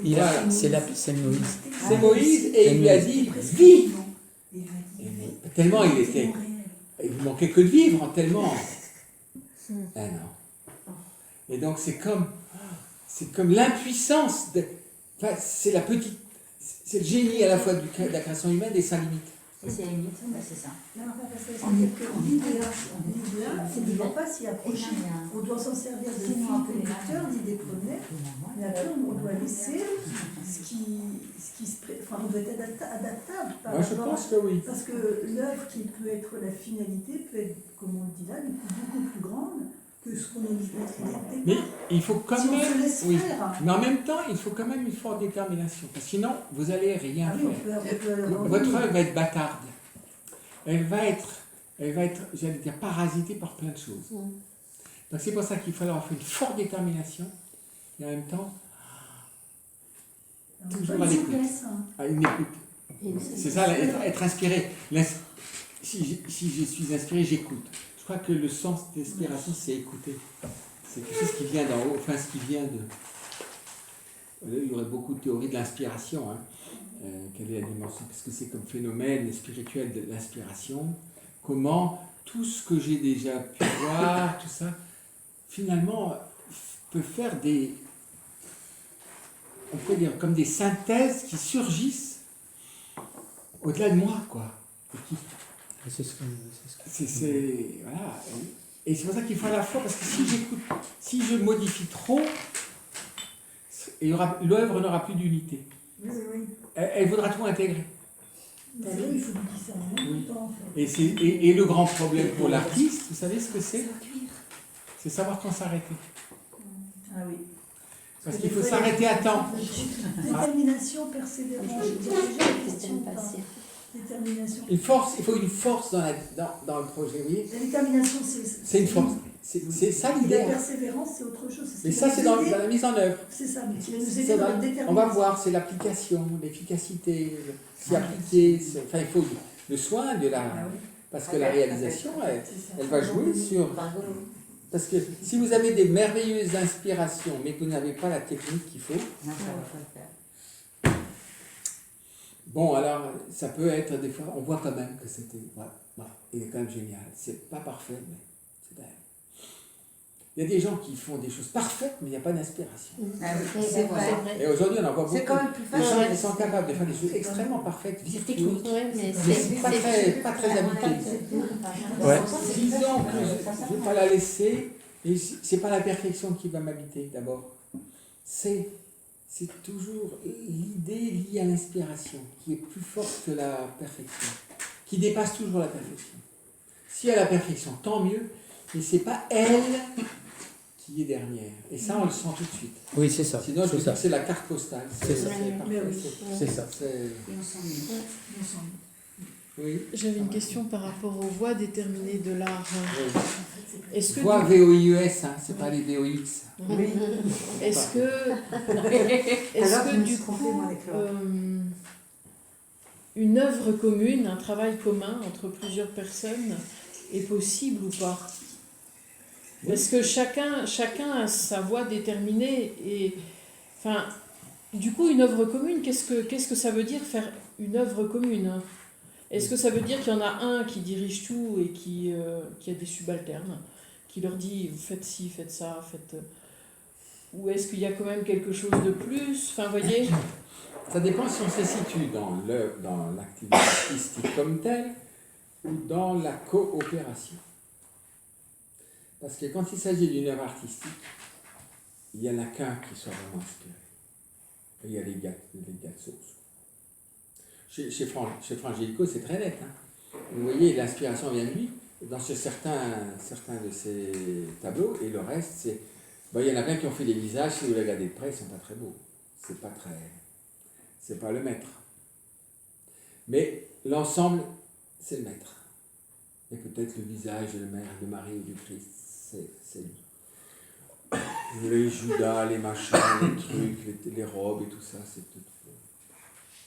Voilà. C'est Moïse. C'est Moïse et il lui a dit vis. Et tellement il était. Il lui manquait que de vivre, hein, tellement. Ah non. Et donc c'est comme l'impuissance. Enfin, c'est la petite. C'est le génie à la fois de la création humaine et sa limite. C'est la limite, c'est ça. Non, parce que c'est-à-dire que l'idéal, c'est de ne pas s'y approcher. On doit s'en servir de fil conducteur, d'idée première, mais après on doit laisser ce qui se enfin, on doit être adaptable par Moi je rapport pense que oui. parce que l'œuvre qui peut être la finalité peut être, comme on le dit là, beaucoup plus grande que ce qu'on a dit peut-être. Mais il faut quand Si on se même. laisse Oui. faire. Mais en même temps, il faut quand même une forte détermination. Parce que sinon, vous n'allez rien Ah oui, faire. Votre œuvre va être bâtarde. Elle va être, j'allais dire, parasitée par plein de choses. Donc c'est pour ça qu'il faut avoir une forte détermination et en même temps, toujours à l'écoute. À une écoute. C'est ça, être inspiré. Si je suis inspiré, j'écoute. Je crois que le sens d'inspiration, c'est écouter. C'est quelque chose qui vient d'en haut, enfin ce qui vient de... Il y aurait beaucoup de théories de l'inspiration. Hein. Quelle est la dimension? Parce que c'est comme phénomène spirituel de l'inspiration. Comment tout ce que j'ai déjà pu voir, tout ça, finalement, peut faire des... On peut dire comme des synthèses qui surgissent au-delà de moi, quoi. C'est ce que... Voilà. Et c'est pour ça qu'il faut à la fois, parce que si j'écoute, si je modifie trop, l'œuvre n'aura plus d'unité. Oui, oui. Elle voudra tout intégrer. Là, il faut du discernement tout le temps, en fait. Et le grand problème pour l'artiste, vous savez ce que c'est? C'est savoir quand s'arrêter. Ah oui. Parce qu'il faut s'arrêter à temps. Détermination, persévérance. J'ai déjà une question. Détermination. Il faut une force dans le projet, vous voyez? La détermination, C'est une force. C'est ça Et l'idée. la persévérance, c'est autre chose. Mais ça, c'est dans la mise en œuvre. C'est ça, mais tu vas nous aider dans la détermination. On va voir, c'est l'application, l'efficacité, s'y appliquer. Enfin, il faut le soin de la... Parce que la réalisation, elle va jouer sur... Parce que si vous avez des merveilleuses inspirations, mais que vous n'avez pas la technique qu'il faut... Bon, alors, ça peut être des fois... On voit quand même que c'était... Voilà, il est quand même génial. C'est pas parfait, mais c'est belle. Il y a des gens qui font des choses parfaites, mais il n'y a pas d'inspiration. Ah oui, c'est vrai. Et aujourd'hui, on en voit beaucoup. C'est quand même plus Les gens facile. qui sont capables de faire des choses extrêmement parfaites, C'est virtuoses, technique, mais mais pas très habituées. Ouais. Disons que je ne vais pas la laisser, et c'est pas la perfection qui va m'habiter d'abord. C'est toujours l'idée liée à l'inspiration qui est plus forte que la perfection, qui dépasse toujours la perfection. Si y a la perfection, tant mieux, mais c'est pas elle qui est dernière. Et ça, on le sent tout de suite. Oui, c'est ça. Sinon, je c'est dis ça. que c'est la carte postale. C'est ça. parfait. C'est ça. Oui. J'avais une question par rapport aux voies déterminées de l'art. Est-ce que Voix VOIES, hein, c'est pas les VOX. Oui. Est-ce que du coup, une œuvre commune, un travail commun entre plusieurs personnes est possible ou pas? Parce que chacun a sa voie déterminée et, enfin, du coup, une œuvre commune, qu'est-ce que ça veut dire faire une œuvre commune, hein? Est-ce que ça veut dire qu'il y en a un qui dirige tout et qui a des subalternes, qui leur dit faites ci, faites ça, faites... Ou est-ce qu'il y a quand même quelque chose de plus? Enfin, vous voyez? Ça dépend si on se situe dans l'activité artistique comme telle ou dans la coopération. Parce que quand il s'agit d'une œuvre artistique, il n'y en a qu'un qui soit vraiment inspiré. Et il y a les gars de sauce. Chez Frangelico, c'est très net. Hein. Vous voyez, l'inspiration vient de lui, dans certains de ses tableaux, et le reste, c'est... Bon, il y en a plein qui ont fait des visages, si vous les regardez de près, ils ne sont pas très beaux. C'est pas le maître. Mais l'ensemble, c'est le maître. Et peut-être le visage de Marie ou du Christ, c'est lui. Les Judas, les machins, les trucs, les robes et tout ça, c'est tout.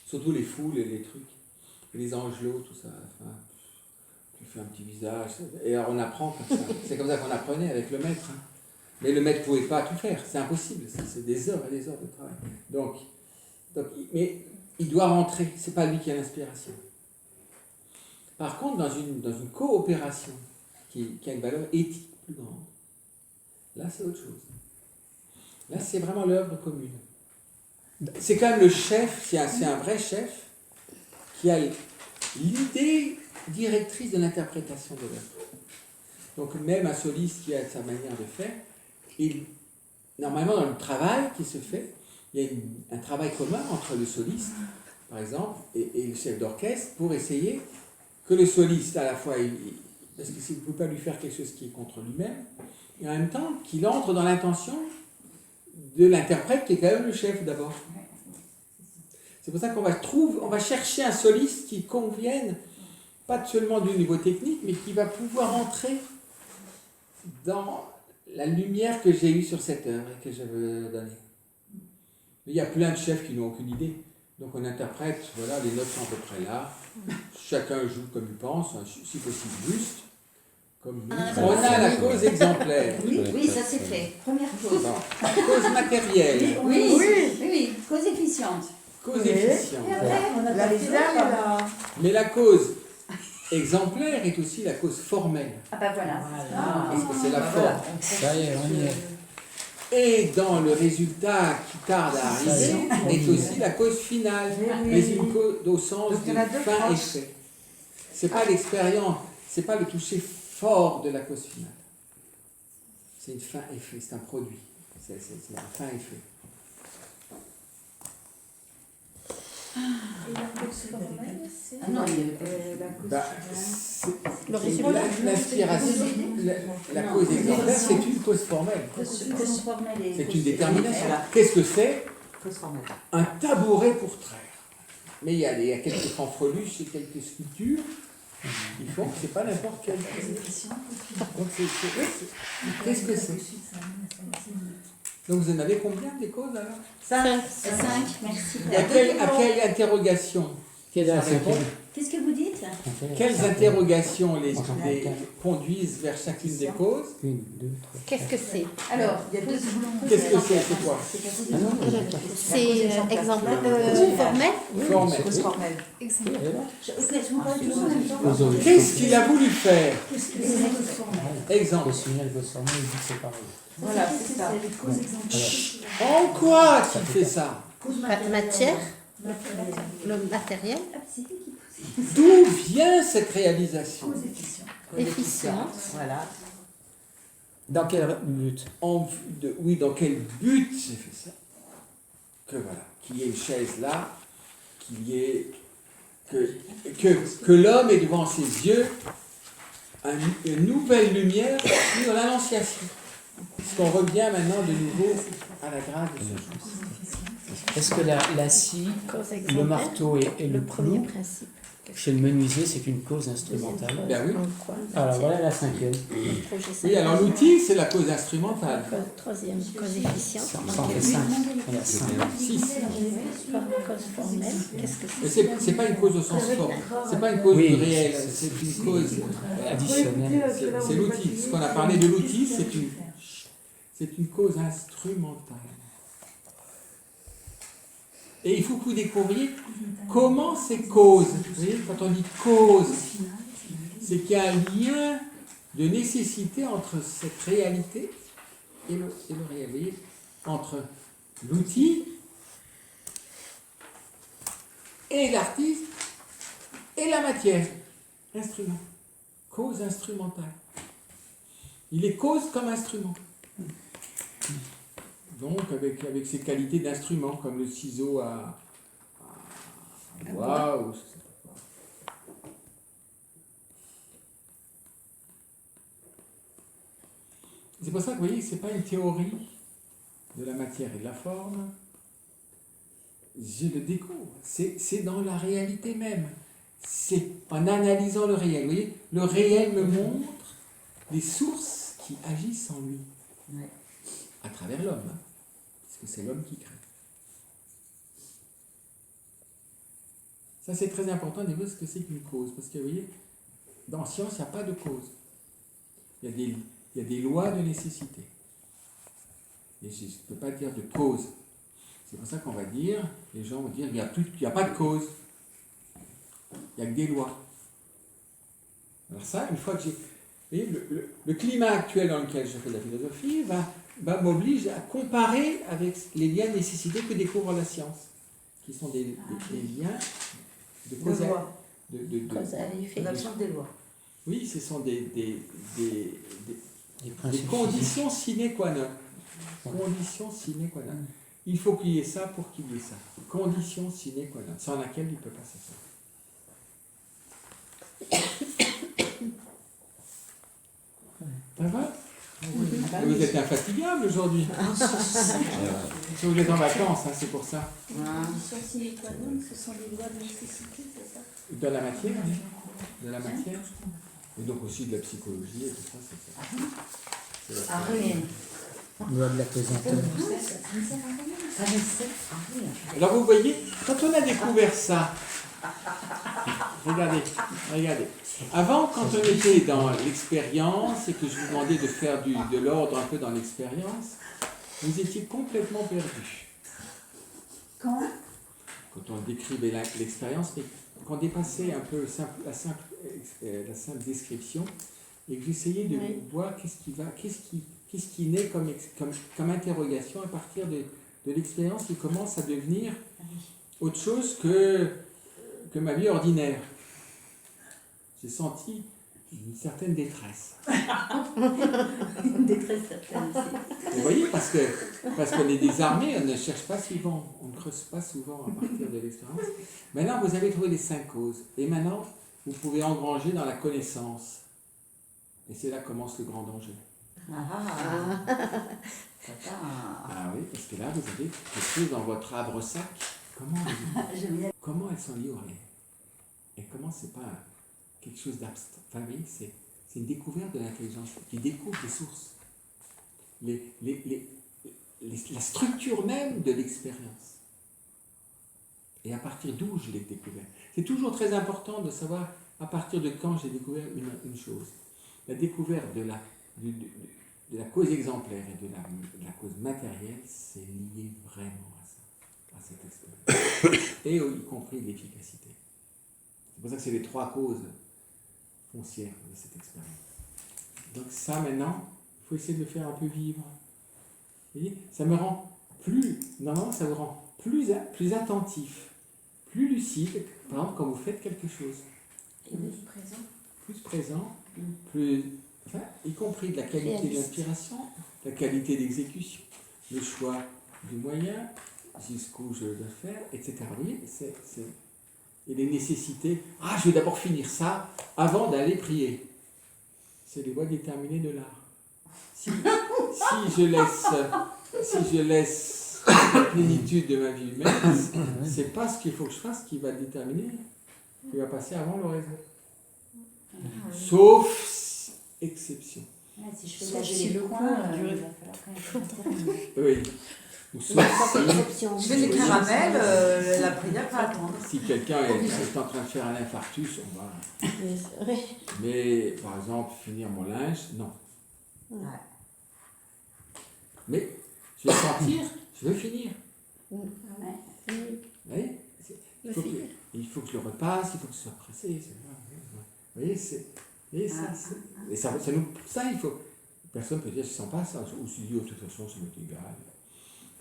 Surtout les foules et les trucs. Les angelots, tout ça. Enfin, tu fais un petit visage. Et alors on apprend comme ça. C'est comme ça qu'on apprenait avec le maître. Hein. Mais le maître ne pouvait pas tout faire. C'est impossible. C'est des heures et des heures de travail. Donc, mais il doit rentrer. C'est pas lui qui a l'inspiration. Par contre, dans une coopération qui a une valeur éthique plus grande, là c'est autre chose. Là c'est vraiment l'œuvre commune. C'est quand même le chef, c'est un vrai chef qui a l'idée directrice de l'interprétation de l'œuvre. Donc même un soliste qui a sa manière de faire, normalement dans le travail qui se fait, il y a un travail commun entre le soliste, par exemple, et le chef d'orchestre pour essayer que le soliste, à la fois, parce qu'il ne peut pas lui faire quelque chose qui est contre lui-même, et en même temps qu'il entre dans l'intention de l'interprète qui est quand même le chef d'abord. C'est pour ça qu'on va chercher un soliste qui convienne, pas seulement du niveau technique, mais qui va pouvoir entrer dans la lumière que j'ai eue sur cette œuvre et que je veux donner. Mais il y a plein de chefs qui n'ont aucune idée. Donc on interprète, voilà, les notes sont à peu près là. Chacun joue comme il pense, si possible juste. Comme nous. On a la cause exemplaire. Oui, ça c'est fait. Première cause. Bon. Cause matérielle. Oui, cause efficiente. Cause efficiente. Et après, on a La pas les finale, autres. là. Mais la cause exemplaire est aussi la cause formelle. Ah bah voilà. Parce que c'est la forme. Ça y est, on y est. Et dans le résultat qui tarde à arriver, est aussi la cause finale, mais une cause au sens Donc, de il y en a deux fin tranches. effet. C'est pas l'expérience, c'est pas le toucher fort de la cause finale. C'est une fin effet, c'est un produit, c'est un fin effet. Ah non, il y avait Bah, Le résultat. L'inspiration, la cause exemplaire, c'est une cause formelle. cause formelle et C'est cause- une détermination. Voilà. Qu'est-ce que c'est? Cause formelle. Un tabouret pour traire. Mais il y a quelques fanfreluches et quelques sculptures qui font que c'est pas n'importe quelle cause. Donc qu'est-ce que c'est? Donc vous en avez combien des causes alors? 5, merci. À quelle interrogation Qui est dans la ça répond? cinquième. Qu'est-ce que vous dites? Quelles interrogations les conduisent vers chacune des causes? Une, deux, trois. Qu'est-ce que c'est? Alors, il y a deux Qu'est-ce que c'est quoi? C'est exemplaire formel. Formel. Cause Oui. formelle. Exemple. Elle est là. Je vous parle tous en même temps. Qu'est-ce qu'il a voulu faire? Exemple. Le signal va se former, il dit que c'est pareil. Voilà, c'est ça. En quoi a-t-il fait ça? Matière, le matériel, D'où vient cette réalisation? efficient. Voilà. Dans quel but? Oui, dans quel but j'ai fait ça? Que voilà, qu'il y ait une chaise là, qu'il y ait que l'homme ait devant ses yeux une nouvelle lumière sur l'annonciation. Parce qu'on revient maintenant de nouveau à la grâce de ce jour. Est-ce que la scie, le marteau et le premier clou, principe. chez le menuisier, c'est une cause instrumentale? Ben oui. Alors voilà la cinquième. Oui, alors l'outil, c'est la cause instrumentale. Troisième, cause efficiente. Ça en fait 5. Il y a 5. 6. Cause formelle, qu'est-ce que Mais c'est pas une cause au sens fort. C'est pas une cause Oui. réelle. C'est une cause Additionnel. C'est l'outil. Ce qu'on a parlé de l'outil, c'est une cause instrumentale. Et il faut que vous découvriez comment ces causes, vous voyez, quand on dit cause, c'est qu'il y a un lien de nécessité entre cette réalité et le réel. Vous voyez, entre l'outil et l'artiste et la matière. Instrument. Cause instrumentale. Il est cause comme instrument. Donc avec ses qualités d'instrument, comme le ciseau bois ou je sais pas quoi. C'est pour ça que vous voyez, c'est pas une théorie de la matière et de la forme. Je le découvre. C'est dans la réalité même. C'est en analysant le réel. Vous voyez, le réel me montre les sources qui agissent en lui. Ouais. À travers l'homme. Hein, parce que c'est l'homme qui crée. Ça, c'est très important de voir ce que c'est qu'une cause. Parce que, vous voyez, dans la science, il n'y a pas de cause. Il y a des lois de nécessité. Et je ne peux pas dire de cause. C'est pour ça qu'on va dire, les gens vont dire, il n'y a pas de cause. Il n'y a que des lois. Alors ça, une fois que j'ai... Vous voyez, le climat actuel dans lequel je fais de la philosophie m'oblige à comparer avec les liens de nécessité que découvre la science, qui sont des liens de De cause loi. Cause à effet. L'absence des lois. Oui, ce sont des Les principes conditions sine qua non. Conditions sine qua non. Il faut qu'il y ait ça pour qu'il y ait ça. Conditions sine qua non, sans laquelle il ne peut pas se faire. Ça va? Vous êtes infatigable aujourd'hui. Si vous êtes en vacances, hein, c'est pour ça. Conditions sine qua non, ce sont des lois de nécessité, c'est ça? De la matière, oui. De la matière. Et donc aussi de la psychologie et tout ça, c'est ça. C'est la- Ah, rien. loi de la pesanteur. Ça ne sert à rien. Alors vous voyez, quand on a découvert ça, regardez. Avant, quand on était dans l'expérience et que je vous demandais de faire de l'ordre un peu dans l'expérience, vous étiez complètement perdu. Quand Quand on décrivait l'expérience, mais qu'on dépassait un peu la simple description et que j'essayais de Oui. voir qu'est-ce qui naît comme interrogation à partir de l'expérience qui commence à devenir autre chose que ma vie ordinaire. J'ai senti une certaine détresse. Une détresse certaine aussi. Vous voyez, parce qu'on est désarmé, on ne cherche pas souvent, on ne creuse pas souvent à partir de l'expérience. Maintenant, vous avez trouvé les 5 causes. Et maintenant, vous pouvez engranger dans la connaissance. Et c'est là que commence le grand danger. Ah oui, parce que là, vous avez quelque chose dans votre arbre-sac. Comment elles sont liées au réel? Et comment c'est pas quelque chose d'abstrait? Enfin, vous voyez, c'est une découverte de l'intelligence qui découvre les sources. La structure même de l'expérience. Et à partir d'où je l'ai découvert. C'est toujours très important de savoir à partir de quand j'ai découvert une chose. La découverte de la cause exemplaire et de la cause matérielle, c'est lié vraiment à cette expérience. Et y compris l'efficacité. C'est pour ça que c'est les 3 causes foncières de cette expérience. Donc ça, maintenant, il faut essayer de le faire un peu vivre. Vous voyez, ça me rend normalement, ça vous rend plus attentif, plus lucide, par exemple, quand vous faites quelque chose. Et plus présent. Plus présent, y compris de la qualité de l'inspiration, la qualité d'exécution, le choix du moyen, jusqu'où je dois faire, etc. Vous voyez, et les nécessités. Ah, je vais d'abord finir ça avant d'aller prier. C'est les voies déterminées de l'art. Si je laisse la plénitude de ma vie humaine, c'est pas ce qu'il faut que je fasse qui va déterminer, qui va passer avant l'oraison. Sauf exception. Si je fais Sauf nager si les le coins, cours a il duré va falloir quand même. Oui. Ou sauf Exception. Je fais des caramels, la prière va attendre. si quelqu'un est en train de faire un infarctus, on va. Mais c'est vrai. Mais par exemple, finir mon linge, non. Ouais. Mais je vais sentir, je veux finir. Ouais. Vous voyez, il faut que je le repasse, il faut que je sois pressé. Vous voyez, ça, il faut. Personne ne peut dire je ne sens pas ça. Ou se dit, de toute façon, ça m'est égal.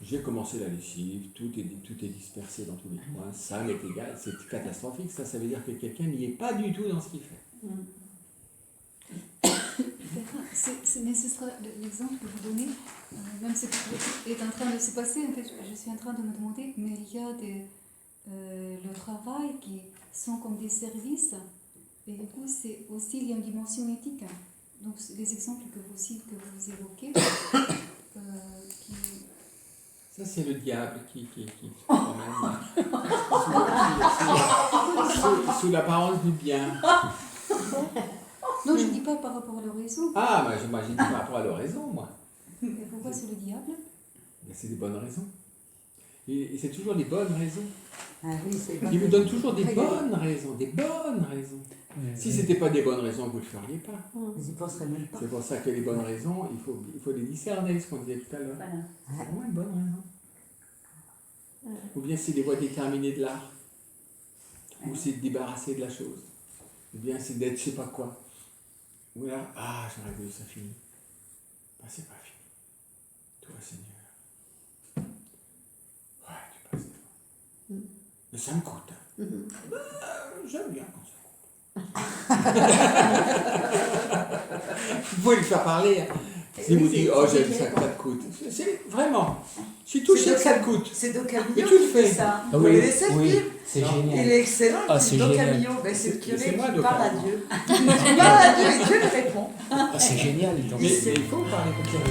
J'ai commencé la lessive, tout est dispersé dans tous les coins, ça m'est égal, c'est catastrophique. Ça veut dire que quelqu'un n'y est pas du tout dans ce qu'il fait. Mais ce sera l'exemple que vous donnez, même ce qui est en train de se passer. En fait, je suis en train de me demander, mais il y a le travail qui sont comme des services. Et du coup, c'est aussi, il y a une dimension éthique. Donc, les exemples que vous évoquez, qui... Ça, c'est le diable qui sous l'apparence du bien. Non, je ne dis pas par rapport à l'oraison. Ah, moi j'ai dit par rapport à l'oraison, moi. Et pourquoi c'est le diable? Ben, c'est des bonnes raisons. Et c'est toujours les bonnes raisons. Ah oui, c'est Il vous donne toujours des bonnes raisons, des bonnes raisons. Si ce n'était pas des bonnes raisons, vous ne le feriez pas. Vous y penserez même pas. C'est pour ça que les bonnes raisons, il faut les discerner, ce qu'on disait tout à l'heure. Voilà. C'est vraiment une bonne raison. Ou bien c'est des voies déterminées de l'art. Ou c'est de débarrasser de la chose. Ou bien c'est d'être je sais pas quoi. Ou là, j'aurais voulu ça finisse. Ben, c'est pas fini. Toi, Seigneur. Ouais, tu passes devant. Mais ça me coûte. J'aime bien quand ça coûte. Vous pouvez lui faire parler. S'il vous dit, j'aime ça que ça te coûte. C'est vraiment. Je suis touché que ça te coûte. C'est Docamillo Mais tu le qui fait fais. ça. Ah Vous oui, connaissez le oui, film? c'est Il génial. est excellent, Ah, le c'est film génial. Docamillo. Ben, c'est le curé C'est moi, qui parle à Docamillo. Dieu. Il parle à Dieu et Dieu lui répond. Ah, c'est génial. Donc. Mais il faut parler au curé.